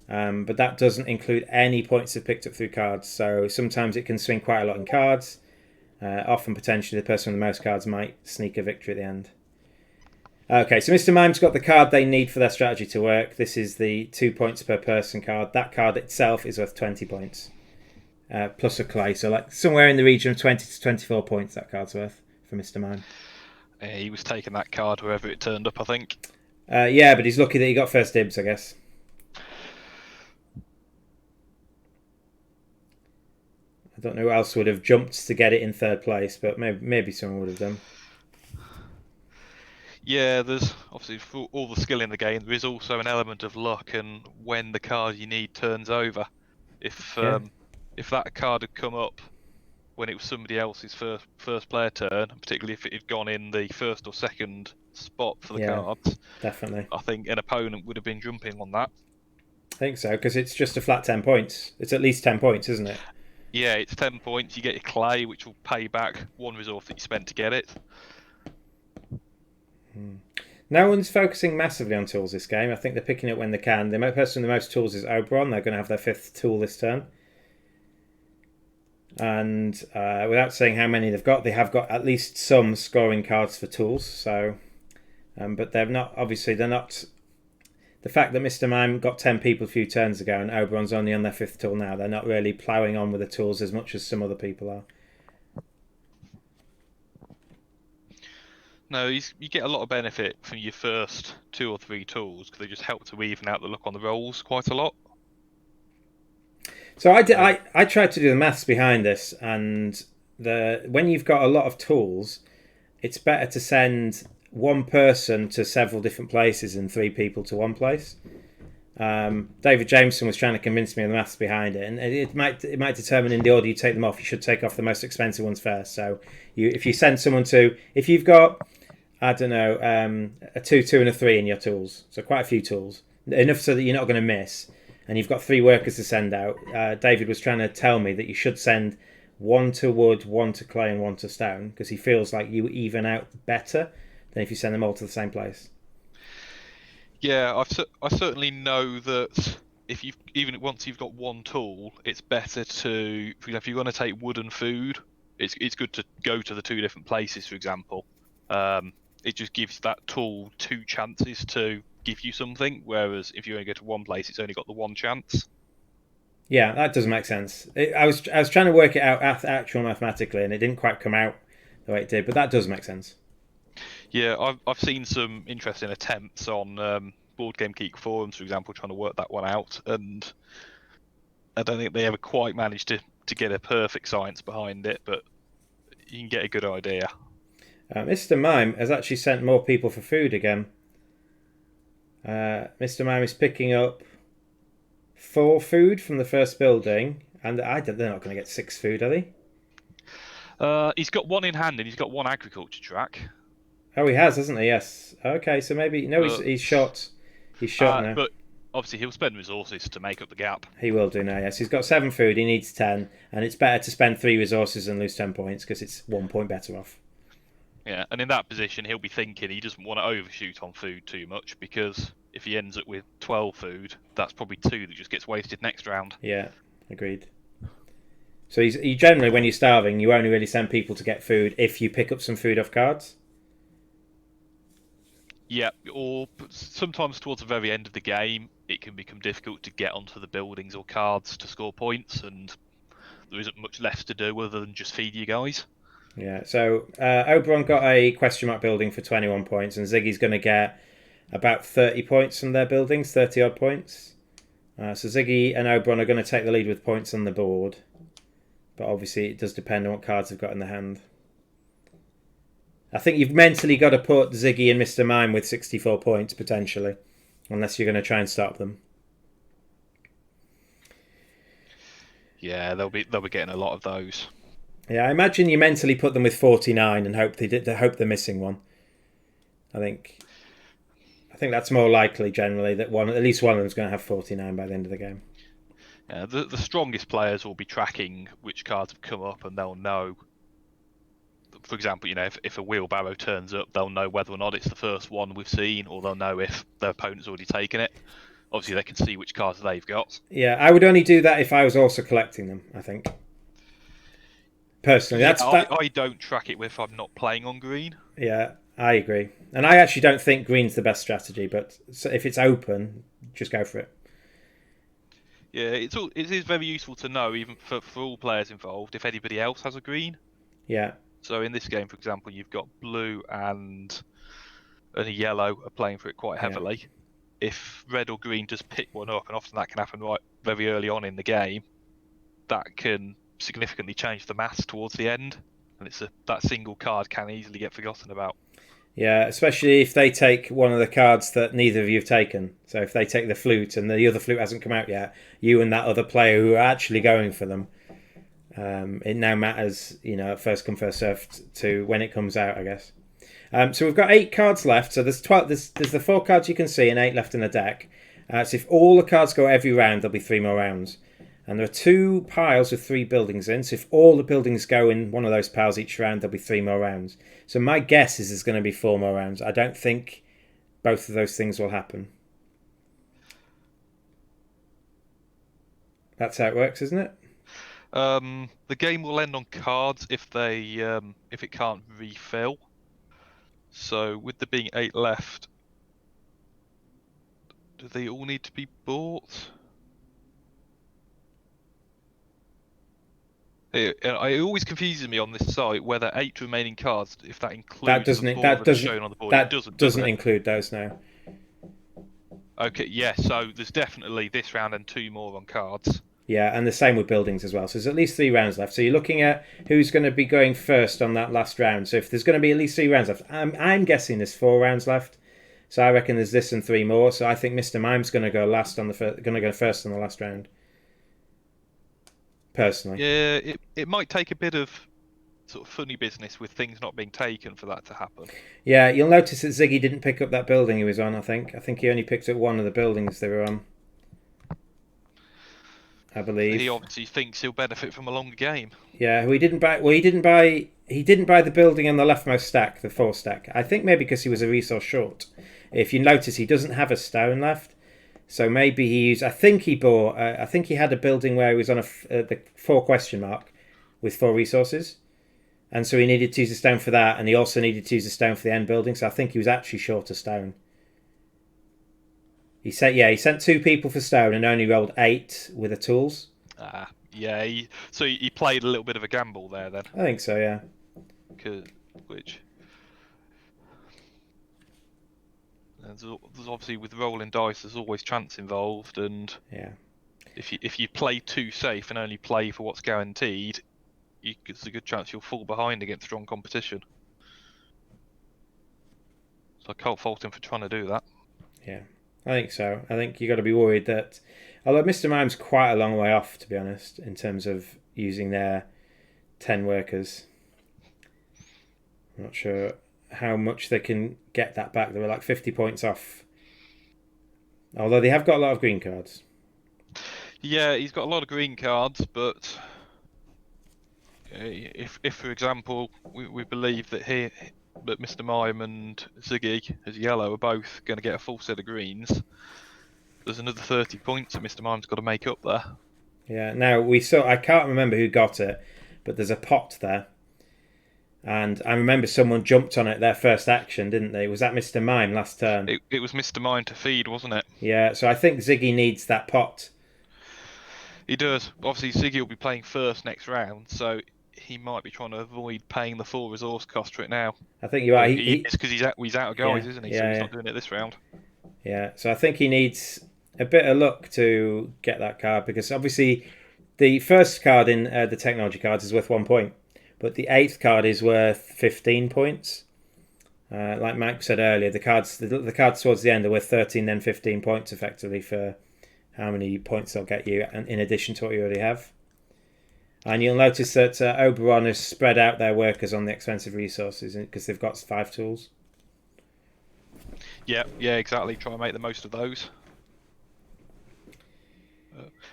But that doesn't include any points they've picked up through cards. So sometimes it can swing quite a lot in cards. Often potentially the person with the most cards might sneak a victory at the end. Okay, so Mr. Mime's got the card they need for their strategy to work. This is the 2 points per person card. That card itself is worth 20 points. Plus a clay, so like somewhere in the region of 20 to 24 points that card's worth for Mr. Mime. He was taking that card wherever it turned up, I think. Yeah, but he's lucky that he got first dibs, I guess. I don't know who else would have jumped to get it in third place, but maybe someone would have done. Yeah, there's obviously for all the skill in the game. There is also an element of luck, and when the card you need turns over. If Yeah. if that card had come up when it was somebody else's first player turn, particularly if it had gone in the first or second spot for the Yeah, cards, definitely. I think an opponent would have been jumping on that. I think so, because it's just a flat 10 points. It's at least 10 points, isn't it? Yeah, it's 10 points. You get your clay, which will pay back one resource that you spent to get it. No one's focusing massively on tools this game. I think they're picking it when they can. The person with the most tools is Oberon. They're going to have their 5th tool this turn. And without saying how many they've got, they have got at least some scoring cards for tools. So, but they're not. Obviously, they're not. The fact that Mr. Mime got 10 people a few turns ago and Oberon's only on their 5th tool now, they're not really ploughing on with the tools as much as some other people are. No, you get a lot of benefit from your first 2 or 3 tools because they just help to even out the look on the rolls quite a lot. So I tried to do the maths behind this, and when you've got a lot of tools, it's better to send one person to several different places and 3 people to one place. David Jameson was trying to convince me of the maths behind it, and it might determine in the order you take them off. You should take off the most expensive ones first. So if you send someone to, if you've got, I don't know, a 2, 2, and a 3 in your tools, so quite a few tools, enough so that you're not going to miss, and you've got 3 workers to send out. David was trying to tell me that you should send 1 to wood, 1 to clay, and 1 to stone, because he feels like you even out better than if you send them all to the same place. Yeah, I certainly know that if once you've got one tool, it's better to, for example, if you're going to take wood and food, it's good to go to the 2 different places. For example, it just gives that tool 2 chances to give you something, whereas if you only go to one place, it's only got the 1 chance. Yeah, that does make sense. I was trying to work it out actual mathematically, and it didn't quite come out the way it did, but that does make sense. Yeah, I've seen some interesting attempts on Board Game Geek forums, for example, trying to work that one out, and I don't think they ever quite managed to get a perfect science behind it, but you can get a good idea. Mr. Mime has actually sent more people for food again. Mr. Mime is picking up 4 food from the first building, and they're not going to get 6 food, are they? He's got 1 in hand, and he's got 1 agriculture track. Oh, he has, hasn't he? Yes. Okay, so maybe he's shot. He's shot now. But obviously, he'll spend resources to make up the gap. He will do now. Yes, he's got 7 food. He needs 10, and it's better to spend 3 resources and lose 10 points because it's 1 point better off. Yeah, and in that position, he'll be thinking he doesn't want to overshoot on food too much, because if he ends up with 12 food, that's probably 2 that just gets wasted next round. Yeah, agreed. So he generally, when you're starving, you only really send people to get food if you pick up some food off cards. Yeah, or sometimes towards the very end of the game, it can become difficult to get onto the buildings or cards to score points, and there isn't much left to do other than just feed you guys. Yeah, so Oberon got a question mark building for 21 points, and Ziggy's going to get about 30 points from their buildings, 30 odd points. So Ziggy and Oberon are going to take the lead with points on the board, but obviously it does depend on what cards they've got in their hand. I think you've mentally got to put Ziggy and Mr. Mime with 64 points, potentially, unless you're going to try and stop them. Yeah, they'll be getting a lot of those. Yeah, I imagine you mentally put them with 49 and hope they're missing one. I think that's more likely generally that at least one of them's going to have 49 by the end of the game. Yeah, the strongest players will be tracking which cards have come up, and they'll know. For example, if a wheelbarrow turns up, they'll know whether or not it's the first one we've seen, or they'll know if their opponent's already taken it. Obviously, they can see which cards they've got. Yeah, I would only do that if I was also collecting them, I think. Personally, I don't track it if I'm not playing on green. Yeah, I agree. And I actually don't think green's the best strategy, but if it's open, just go for it. Yeah, it is very useful to know, even for all players involved, if anybody else has a green. Yeah. So in this game, for example, you've got blue and a yellow are playing for it quite heavily. Yeah. If red or green just pick one up, and often that can happen right very early on in the game, that can significantly change the maths towards the end, and that single card can easily get forgotten about. Yeah, especially if they take one of the cards that neither of you have taken. So if they take the flute and the other flute hasn't come out yet, you and that other player who are actually going for them, it now matters, first come first served to when it comes out, I guess. So we've got 8 cards left. So there's 12. There's the 4 cards you can see and 8 left in the deck. So if all the cards go every round, there'll be 3 more rounds. And there are 2 piles with 3 buildings in. So if all the buildings go in one of those piles each round, there'll be 3 more rounds. So my guess is there's going to be 4 more rounds. I don't think both of those things will happen. That's how it works, isn't it? The game will end on cards if it can't refill. So with there being 8 left, do they all need to be bought? It always confuses me on this site whether 8 remaining cards, if that includes the 4 that are shown on the board. That it doesn't include those now. Okay, yeah, so there's definitely this round and 2 more on cards. Yeah, and the same with buildings as well. So there's at least 3 rounds left. So you're looking at who's going to be going first on that last round. So if there's going to be at least 3 rounds left, I'm guessing there's 4 rounds left. So I reckon there's this and 3 more. So I think Mr. Mime's going to go first on the last round. Personally. Yeah, it might take a bit of sort of funny business with things not being taken for that to happen. Yeah, you'll notice that Ziggy didn't pick up that building he was on, I think. I think he only picked up one of the buildings they were on. I believe. He obviously thinks he'll benefit from a longer game. Yeah, he didn't buy the building on the leftmost stack, the 4 stack. I think maybe because he was a resource short. If you notice, he doesn't have a stone left. So maybe he used. I think he had a building where he was on the 4 question mark with 4 resources, and so he needed to use a stone for that, and he also needed to use a stone for the end building. So I think he was actually short a stone. He sent 2 people for stone and only rolled 8 with the tools. Yeah. So he played a little bit of a gamble there then. I think so, yeah. There's obviously with rolling dice, there's always chance involved, and yeah, if you play too safe and only play for what's guaranteed, there's a good chance you'll fall behind against strong competition. So I can't fault him for trying to do that. Yeah, I think so. I think you got to be worried that, although Mr. Mime's quite a long way off, to be honest, in terms of using their 10 workers. I'm not sure how much they can get that back. They were like 50 points off. Although they have got a lot of green cards. Yeah, he's got a lot of green cards, but if for example, we believe that Mr. Mime and Ziggy as yellow are both going to get a full set of greens, there's another 30 points that Mr. Mime's got to make up there. Yeah, now I can't remember who got it, but there's a pot there. And I remember someone jumped on it their first action, didn't they? Was that Mr. Mime last turn? It was Mr. Mime to feed, wasn't it? Yeah, so I think Ziggy needs that pot. He does. Obviously, Ziggy will be playing first next round, so he might be trying to avoid paying the full resource cost for it now. I think you're right. It's because he's out of guys, isn't he? Yeah, so he's not doing it this round. Yeah, so I think he needs a bit of luck to get that card, because obviously the first card in the technology cards is worth 1 point. But the 8th card is worth 15 points. Like Mike said earlier, the cards towards the end are worth 13, then 15 points effectively for how many points they'll get you, in addition to what you already have. And you'll notice that Oberon has spread out their workers on the expensive resources because they've got 5 tools. Yeah, exactly. Try and make the most of those.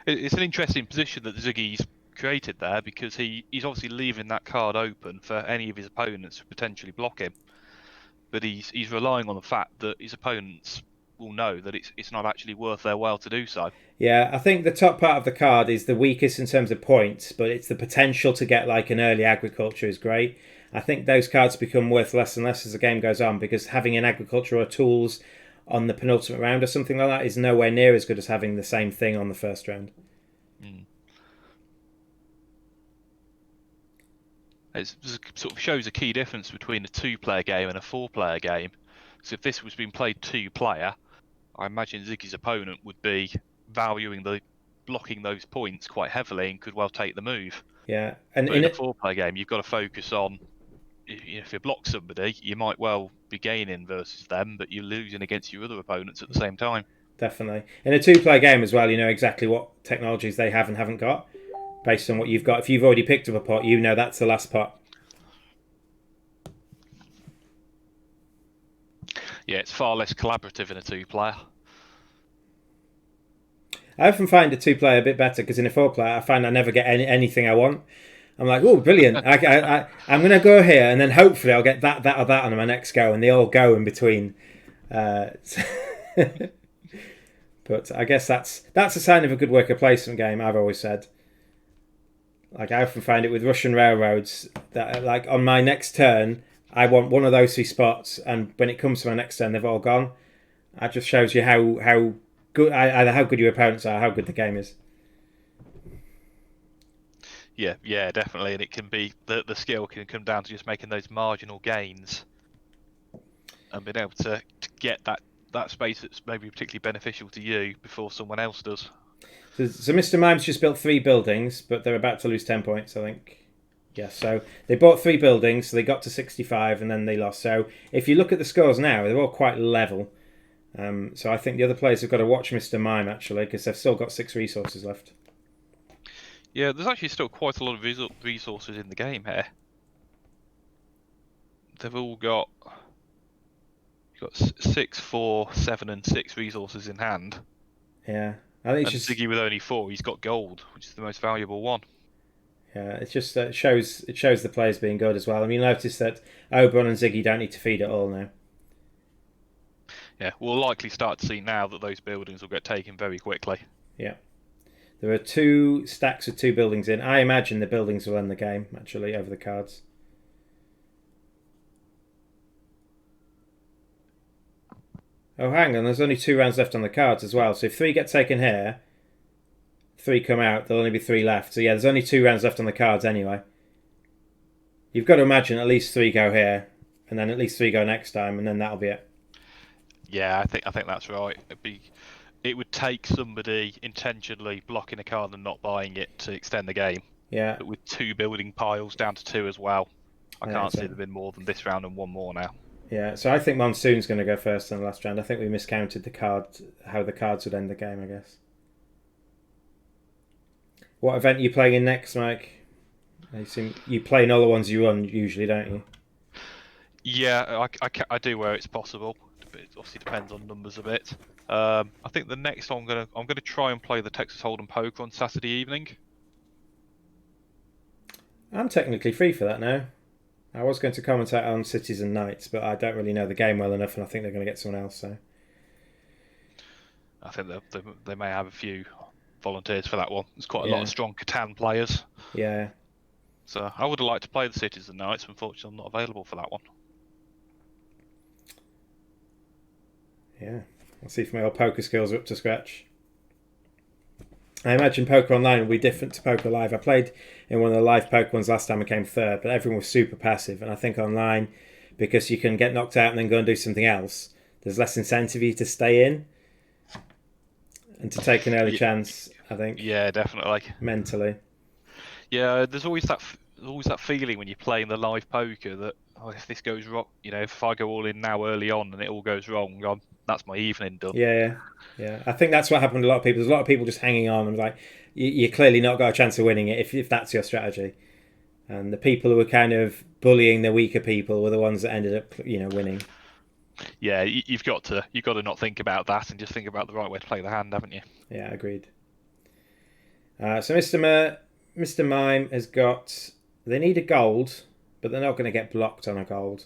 It's an interesting position that Ziggy's created there, because he's obviously leaving that card open for any of his opponents to potentially block him, but he's relying on the fact that his opponents will know that it's not actually worth their while to do so. Yeah, I think the top part of the card is the weakest in terms of points, but it's the potential to get like an early agriculture is great. I think those cards become worth less and less as the game goes on, because having an agriculture or tools on the penultimate round or something like that is nowhere near as good as having the same thing on the first round. It sort of shows a key difference between a 2-player game and a 4-player game. So if this was being played 2-player, I imagine Ziggy's opponent would be valuing blocking those points quite heavily and could well take the move. Yeah, and but in a 4-player game, you've got to focus on if you block somebody, you might well be gaining versus them, but you're losing against your other opponents at the same time. Definitely. In a two-player game as well, you know exactly what technologies they have and haven't got based on what you've got. If you've already picked up a pot, you know that's the last pot. Yeah, it's far less collaborative in a two-player. I often find a two-player a bit better because in a four-player, I find I never get anything I want. I'm like, oh, brilliant! I'm going to go here, and then hopefully I'll get that, or that on my next go, and they all go in between. But I guess that's a sign of a good worker placement game. I've always said. Like I often find it with Russian railroads that like on my next turn, I want one of those three spots, and when it comes to my next turn, they've all gone. That just shows you how good either how good your opponents are, how good the game is. Yeah, definitely, and it can be the skill can come down to just making those marginal gains and being able to get that space that's maybe particularly beneficial to you before someone else does. So Mr. Mimes just built 3 buildings, but they're about to lose 10 points, I think. Yeah, so they bought 3 buildings, so they got to 65, and then they lost. So if you look at the scores now, they're all quite level. So I think the other players have got to watch Mr. Mime, actually, because they've still got 6 resources left. Yeah, there's actually still quite a lot of resources in the game here. They've all got 6, 4, 7, and 6 resources in hand. Yeah, I think and it's just Ziggy with only 4, he's got gold, which is the most valuable one. Yeah, it's just it shows the players being good as well. I mean, notice that Oberon and Ziggy don't need to feed at all now. Yeah, we'll likely start to see now that those buildings will get taken very quickly. Yeah. There are 2 stacks of 2 buildings in. I imagine the buildings will end the game, actually, over the cards. Oh, hang on, there's only 2 rounds left on the cards as well. So if 3 get taken here, 3 come out, there'll only be 3 left. So yeah, there's only 2 rounds left on the cards anyway. You've got to imagine at least 3 go here, and then at least 3 go next time, and then that'll be it. Yeah, I think that's right. It would take somebody intentionally blocking a card and not buying it to extend the game. Yeah. But with 2 building piles down to 2 as well, I can't see it. there being more than this round and 1 more now. Yeah, so I think Monsoon's going to go first in the last round. I think we miscounted how the cards would end the game, I guess. What event are you playing in next, Mike? You play in all the ones you run usually, don't you? Yeah, I do where it's possible. It obviously depends on numbers a bit. I think the next one I'm gonna try and play the Texas Hold'em Poker on Saturday evening. I'm technically free for that now. I was going to commentate on Cities and Knights, but I don't really know the game well enough, and I think they're going to get someone else. So I think they may have a few volunteers for that one. There's quite a lot of strong Catan players. Yeah. So I would have liked to play the Cities and Knights. Unfortunately, I'm not available for that one. Yeah. I'll see if my old poker skills are up to scratch. I imagine poker online will be different to poker live. I played in one of the live poker ones last time I came third, but everyone was super passive. And I think online, because you can get knocked out and then go and do something else, there's less incentive for you to stay in and to take an early chance, I think. Yeah, definitely. Mentally. Yeah, there's always that feeling when you're playing the live poker that if this goes wrong, if I go all in now early on and it all goes wrong, that's my evening done. Yeah. I think that's what happened to a lot of people. There's a lot of people just hanging on and like, you're clearly not got a chance of winning it if that's your strategy. And the people who were kind of bullying the weaker people were the ones that ended up, winning. Yeah, you've got to not think about that and just think about the right way to play the hand, haven't you? Yeah, agreed. So Mr. Mime has got. They need a gold, but they're not going to get blocked on a gold.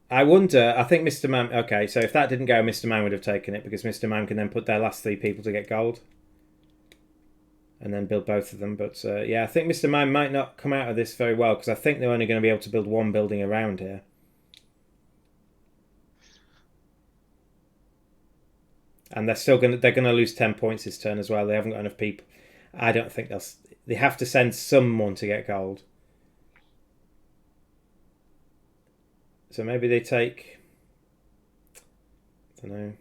I wonder. I think Mr. Mime. Okay, so if that didn't go, Mr. Mime would have taken it because Mr. Mime can then put their last 3 people to get gold, and then build both of them. But I think Mr. Mime might not come out of this very well because I think they're only going to be able to build 1 building around here. And they're going to lose 10 points this turn as well. They haven't got enough people. I don't think they have to send someone to get gold. So maybe they take. I don't know.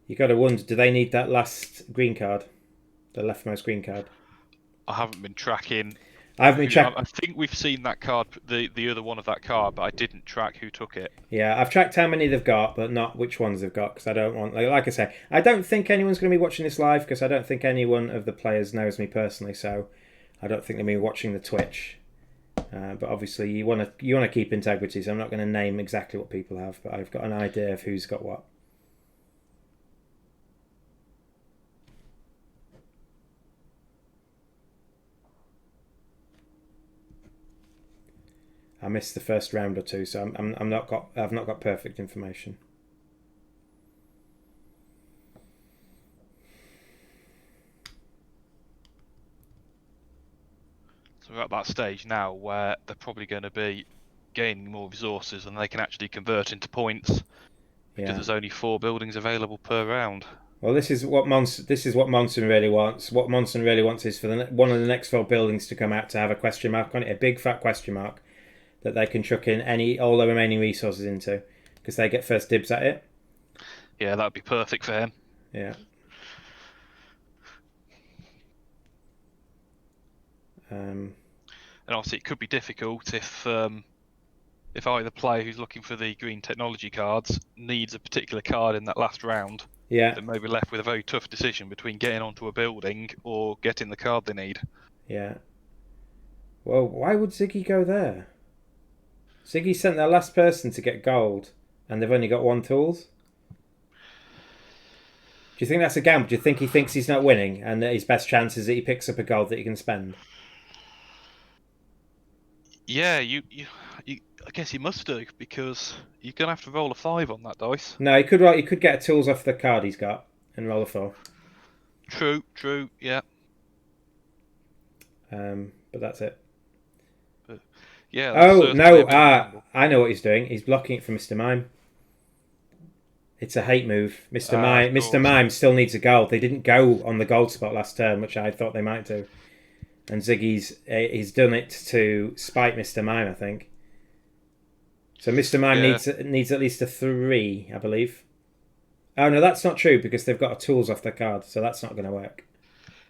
You got to wonder, do they need that last green card, the leftmost green card? I haven't been tracking I haven't been tracked. I think we've seen that card, the other one of that card, but I didn't track who took it. Yeah, I've tracked how many they've got, but not which ones they've got because I don't want. Like I say, I don't think anyone's going to be watching this live because I don't think any one of the players knows me personally. So I don't think they'll be watching the Twitch. But obviously, you want to keep integrity. So I'm not going to name exactly what people have, but I've got an idea of who's got what. I missed the first round or two, so I've not got perfect information. So we're at that stage now where they're probably going to be gaining more resources and they can actually convert into points because there's only 4 buildings available per round. Well, this is what Monson really wants. What Monson really wants is for one of the next 4 buildings to come out to have a question mark on it, a big fat question mark that they can chuck in all the remaining resources into because they get first dibs at it. Yeah, that'd be perfect for him. Yeah. And obviously, it could be difficult if either player who's looking for the green technology cards needs a particular card in that last round. Yeah. They may be left with a very tough decision between getting onto a building or getting the card they need. Yeah. Well, why would Ziggy go there? Ziggy sent their last person to get gold, and they've only got 1 tools. Do you think that's a gamble? Do you think he thinks he's not winning, and that his best chance is that he picks up a gold that he can spend? Yeah, I guess he must do because you're gonna have to roll a 5 on that dice. No, he could get tools off the card he's got and roll a 4. True, yeah. But that's it. But, yeah. Oh no! I know what he's doing. He's blocking it for Mr. Mime. It's a hate move. Mr. Mime still needs a gold. They didn't go on the gold spot last turn, which I thought they might do. And he's done it to spite Mr. Mime, I think. So Mr. Mime needs at least a 3, I believe. Oh no, that's not true because they've got a tools off their card, so that's not going to work.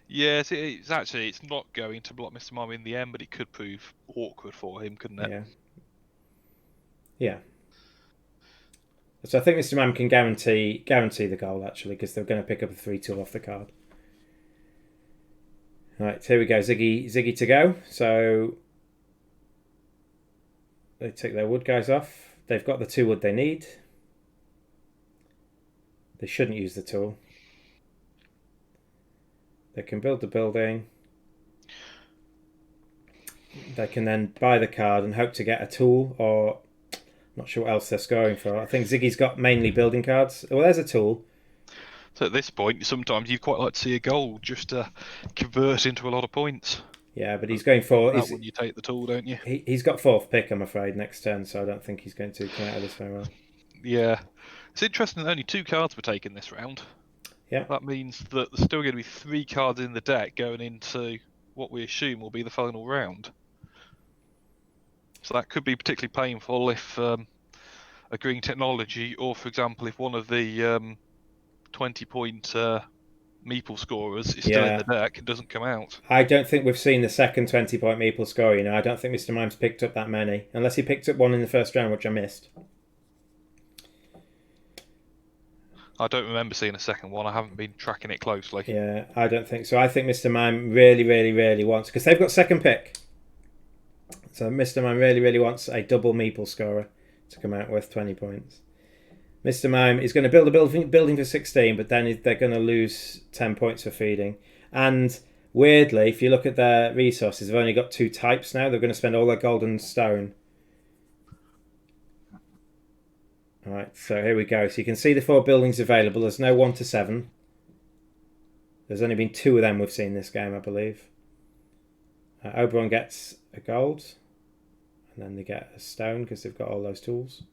Yes, it's not going to block Mr. Mime in the end, but it could prove awkward for him, couldn't it? Yeah. So I think Mr. Mime can guarantee the goal actually because they're going to pick up a 3 tool off the card. Right, here we go. Ziggy to go. So they take their wood guys off. They've got the 2 wood they need. They shouldn't use the tool. They can build the building. They can then buy the card and hope to get a tool or not sure what else they're scoring for. I think Ziggy's got mainly building cards. Well, there's a tool. So at this point, sometimes you'd quite like to see a goal just to convert into a lot of points. Yeah, but he's going for... when you take the tool, don't you? He's got 4th pick, I'm afraid, next turn, so I don't think he's going to come out of this very well. Yeah. It's interesting that only 2 cards were taken this round. Yeah. That means that there's still going to be 3 cards in the deck going into what we assume will be the final round. So that could be particularly painful if a green technology, or for example, if one of the 20-point meeple scorers is still in the deck and doesn't come out. I don't think we've seen the second 20-point meeple score. I don't think Mr. Mime's picked up that many, unless he picked up one in the first round, which I missed. I don't remember seeing a second one. I haven't been tracking it closely. Yeah, I don't think so. I think Mr. Mime really wants, because they've got second pick. So Mr. Mime really wants a double meeple scorer to come out worth 20 points. Mr. Mime is going to build a building for 16, but then they're going to lose 10 points for feeding. And weirdly, if you look at their resources, they've only got 2 types now. They're going to spend all their gold and stone. All right, so here we go. So you can see the 4 buildings available. There's no 1 to 7. There's only been 2 of them we've seen this game, I believe. Oberon gets a gold, and then they get a stone because they've got all those tools.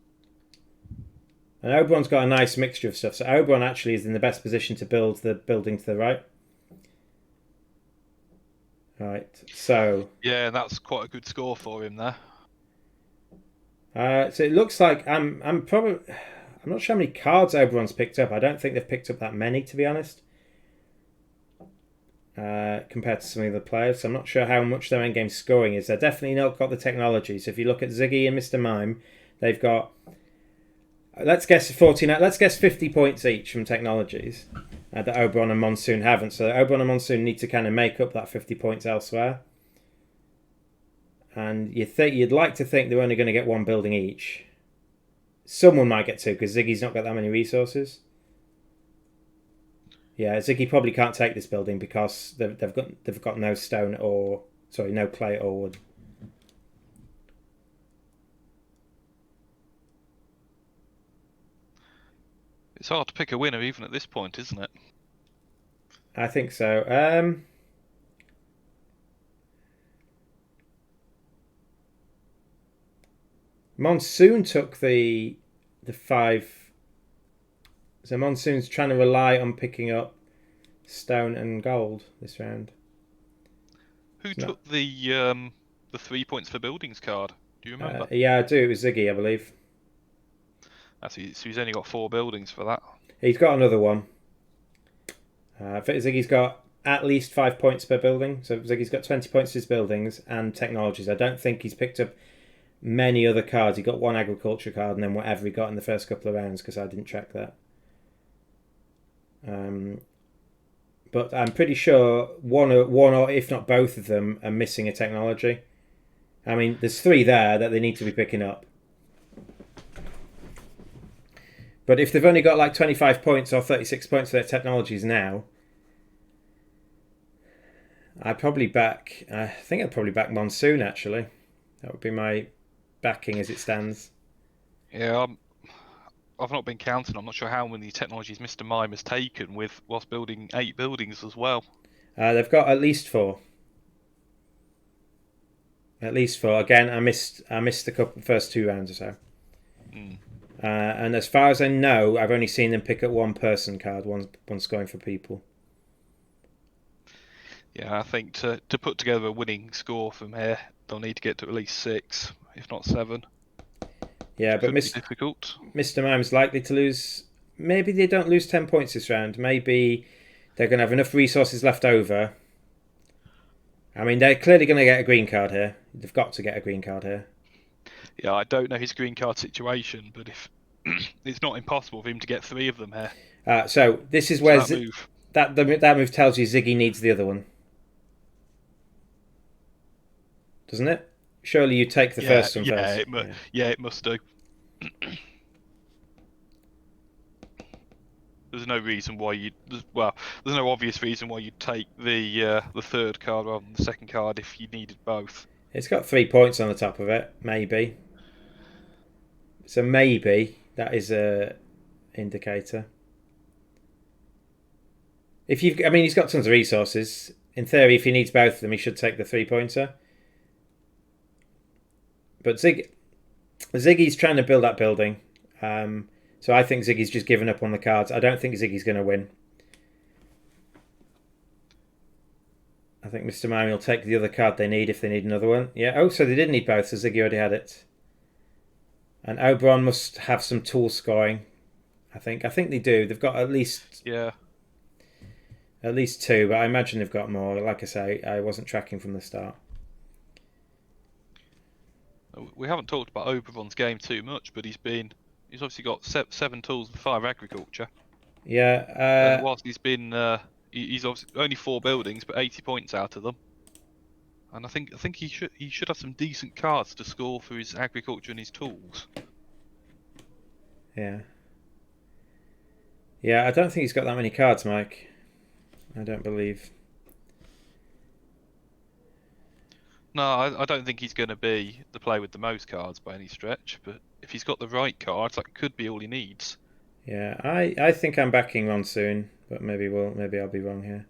And Oberon's got a nice mixture of stuff. So Oberon actually is in the best position to build the building to the right. Right, so... Yeah, that's quite a good score for him there. So it looks like I'm not sure how many cards Oberon's picked up. I don't think they've picked up that many, to be honest. compared to some of the other players. So I'm not sure how much their endgame scoring is. They're definitely not got the technology. So if you look at Ziggy and Mr. Mime, they've got, let's guess 49. Let's guess 50 points each from technologies that Oberon and Monsoon haven't. So Oberon and Monsoon need to kind of make up that 50 points elsewhere. And you'd like to think they're only going to get one building each. Someone might get two because Ziggy's not got that many resources. Yeah, Ziggy probably can't take this building because they've got no stone no clay or wood. It's hard to pick a winner even at this point, isn't it? I think so. Monsoon took the 5. So Monsoon's trying to rely on picking up stone and gold this round. Who took the 3 points for buildings card? Do you remember? Yeah, I do. It was Ziggy, I believe. So he's only got 4 buildings for that. He's got another one. Ziggy's got at least 5 points per building. So Ziggy's got 20 points to his buildings and technologies. I don't think he's picked up many other cards. He got 1 agriculture card and then whatever he got in the first couple of rounds because I didn't check that. But I'm pretty sure one or if not both of them are missing a technology. I mean, there's 3 there that they need to be picking up. But if they've only got like 25 points or 36 points for their technologies now, I think I'd probably back Monsoon, actually. That would be my backing as it stands. Yeah, I've not been counting. I'm not sure how many technologies Mr. Mime has taken whilst building 8 buildings as well. They've got at least 4. At least 4. Again, I missed the first 2 rounds or so. And as far as I know, I've only seen them pick up 1 person card, one scoring for people. Yeah, I think to put together a winning score from here, they'll need to get to at least 6, if not 7. Yeah, but difficult. Mr. Mime's likely to lose. Maybe they don't lose 10 points this round. Maybe they're going to have enough resources left over. I mean, they're clearly going to get a green card here. They've got to get a green card here. Yeah, I don't know his green card situation, but if it's not impossible for him to get 3 of them here. So this is where that move tells you Ziggy needs the other one, doesn't it? Surely you take the first one first. It must do. There's no reason why there's no obvious reason why you'd take the 3rd card rather than the 2nd card if you needed both. It's got 3 points on the top of it, maybe. So maybe that is a indicator. He's got tons of resources. In theory, if he needs both of them, he should take the 3-pointer. But Ziggy's trying to build that building. So I think Ziggy's just given up on the cards. I don't think Ziggy's going to win. I think Mr. Mime will take the other card they need if they need another one. Yeah. Oh, so they did need both, so Ziggy already had it. And Oberon must have some tool scoring. I think they do. They've got at least 2, but I imagine they've got more. Like I say, I wasn't tracking from the start. We haven't talked about Oberon's game too much, but he's obviously got 7 tools and 5 agriculture. Yeah. Whilst he's been, he's obviously only 4 buildings, but 80 points out of them. And I think he should have some decent cards to score for his agriculture and his tools. Yeah. Yeah, I don't think he's got that many cards, Mike. I don't believe. No, I don't think he's going to be the player with the most cards by any stretch, but if he's got the right cards, that could be all he needs. Yeah, I think I'm backing Monsoon, but maybe I'll be wrong here.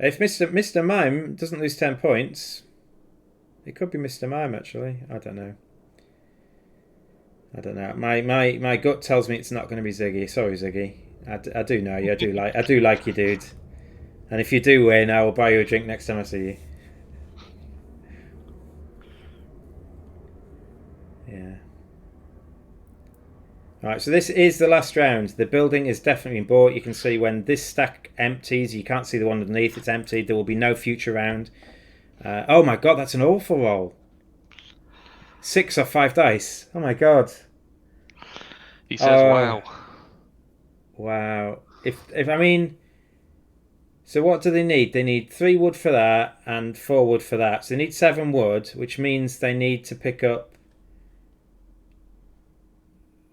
If Mr. Mime doesn't lose 10 points, it could be Mr. Mime actually. I don't know. My gut tells me it's not going to be Ziggy. Sorry, Ziggy. I do know you. I do like you, dude. And if you do win, I will buy you a drink next time I see you. Yeah. Right, so this is the last round. The building is definitely been bought. You can see when this stack empties, you can't see the one underneath, it's emptied. There will be no future round. Oh my god, that's an awful roll. 6 off 5 dice. Oh my god. He says, wow. Wow. If I mean... So what do they need? They need 3 wood for that and 4 wood for that. So they need 7 wood, which means they need to pick up...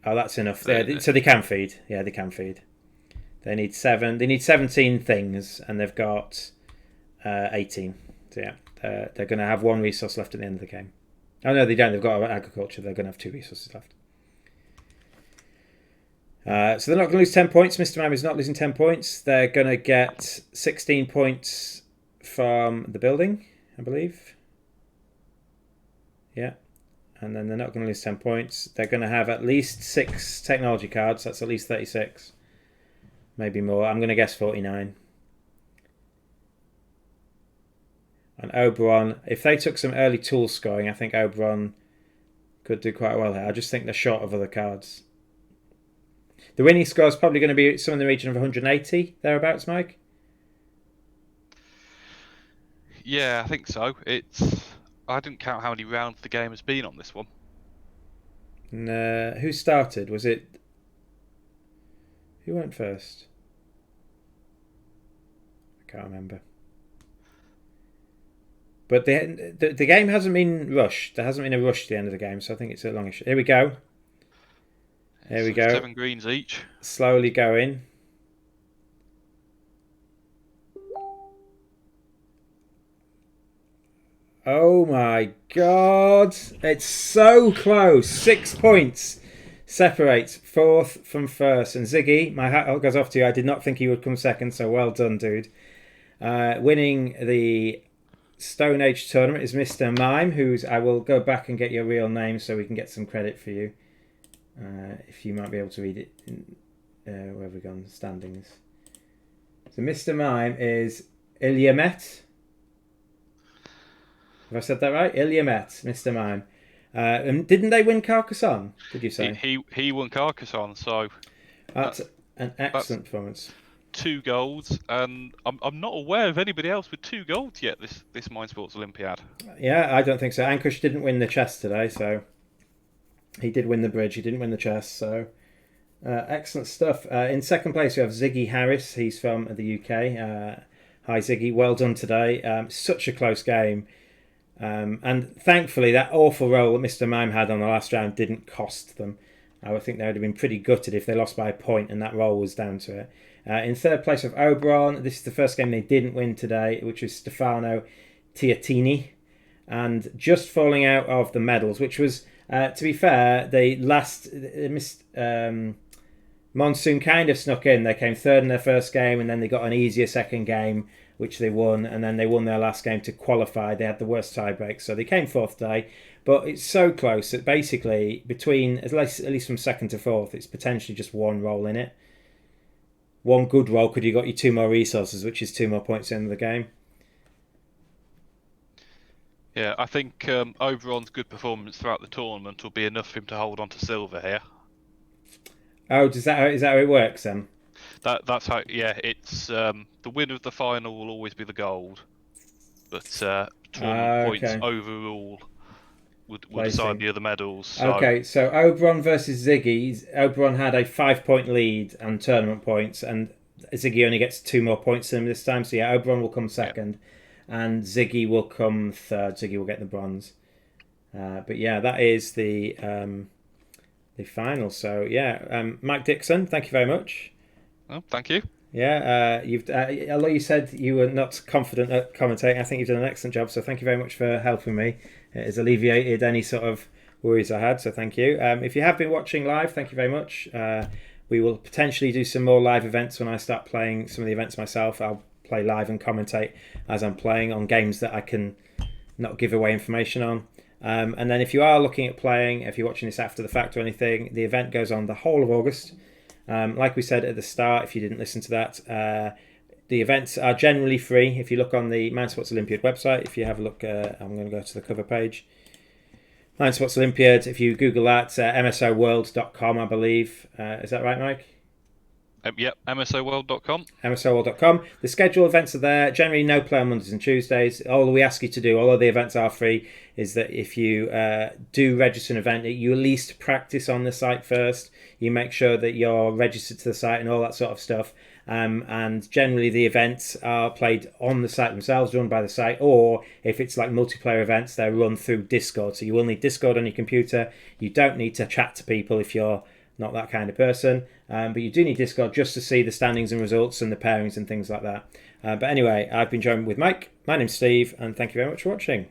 Oh, that's enough. So they can feed. Yeah, they can feed. They need 7. They need 17 things, and they've got 18. So yeah, they're going to have 1 resource left at the end of the game. Oh no, they don't. They've got agriculture. They're going to have 2 resources left. So they're not going to lose 10 points. Mr. Mime is not losing 10 points. They're going to get 16 points from the building, I believe. Yeah. And then they're not going to lose 10 points. They're going to have at least 6 technology cards. That's at least 36. Maybe more. I'm going to guess 49. And Oberon, if they took some early tool scoring, I think Oberon could do quite well here. I just think they're short of other cards. The winning score is probably going to be somewhere in the region of 180, thereabouts, Mike? Yeah, I think so. I didn't count how many rounds the game has been on this one. And, who started? Was it... Who went first? I can't remember. But the game hasn't been rushed. There hasn't been a rush to the end of the game, so I think it's a longish... Here we go. There we go. 7 greens each. Slowly going. Oh my god. It's so close. 6 points separates 4th from 1st. And Ziggy, my hat goes off to you. I did not think he would come 2nd, so well done, dude. Winning the Stone Age tournament is Mr. Mime, who's... I will go back and get your real name so we can get some credit for you. If you might be able to read it. Where have we gone? Standings. So Mr. Mime is Ilyamet. Have I said that right? Ilyamet, Mr. Mime. And didn't they win Carcassonne? Did you say? He won Carcassonne, so that's an excellent performance. 2 golds, and I'm not aware of anybody else with 2 golds yet. This Mindsports Olympiad. Yeah, I don't think so. Ankush didn't win the chess today, so he did win the bridge. He didn't win the chess, so excellent stuff. In second place, we have Ziggy Harris. He's from the UK. Hi, Ziggy. Well done today. Such a close game. And thankfully, that awful roll that Mr. Mime had on the last round didn't cost them. I would think they would have been pretty gutted if they lost by a point and that roll was down to it. In third place of Oberon, this is the first game they didn't win today, which was Stefano Tiatini. And just falling out of the medals, which was, to be fair, Monsoon kind of snuck in. They came 3rd in their first game, and then they got an easier second game, which they won, and then they won their last game to qualify. They had the worst tiebreak, so they came 4th today. But it's so close that basically between, at least from 2nd to 4th, it's potentially just 1 roll in it. 1 good roll could you got you 2 more resources, which is 2 more points in the game. Yeah, I think Oberon's good performance throughout the tournament will be enough for him to hold on to silver here. Oh, is that how it works then? That's how. Yeah, it's the winner of the final will always be the gold, but tournament points overall would decide the other medals. So. Okay, so Oberon versus Ziggy. Oberon had a 5-point lead on tournament points, and Ziggy only gets 2 more points than him this time. So yeah, Oberon will come 2nd, and Ziggy will come 3rd. Ziggy will get the bronze. But yeah, that is the final. So yeah, Mike Dixon, thank you very much. Oh, thank you. Yeah, although you said you were not confident at commentating, I think you've done an excellent job. So thank you very much for helping me. It has alleviated any sort of worries I had. So thank you. If you have been watching live, thank you very much. We will potentially do some more live events when I start playing some of the events myself. I'll play live and commentate as I'm playing on games that I can not give away information on. And then if you are looking at playing, if you're watching this after the fact or anything, the event goes on the whole of August. Like we said at the start, if you didn't listen to that, the events are generally free. If you look on the Mindsports Olympiad website, if you have a look, I'm going to go to the cover page. Line Sports Olympiad, if you Google that, msoworld.com, I believe. Is that right, Mike? Yep, msoworld.com. MSO.com. The scheduled events are there. Generally, no play on Mondays and Tuesdays. All we ask you to do, although the events are free, is that if you do register an event, you at least practice on the site first. You make sure that you're registered to the site and all that sort of stuff. And generally, the events are played on the site themselves, run by the site, or if it's like multiplayer events, they're run through Discord. So you will need Discord on your computer. You don't need to chat to people if you're not that kind of person, but you do need Discord just to see the standings and results and the pairings and things like that. But anyway, I've been joined with Mike. My name's Steve, and thank you very much for watching.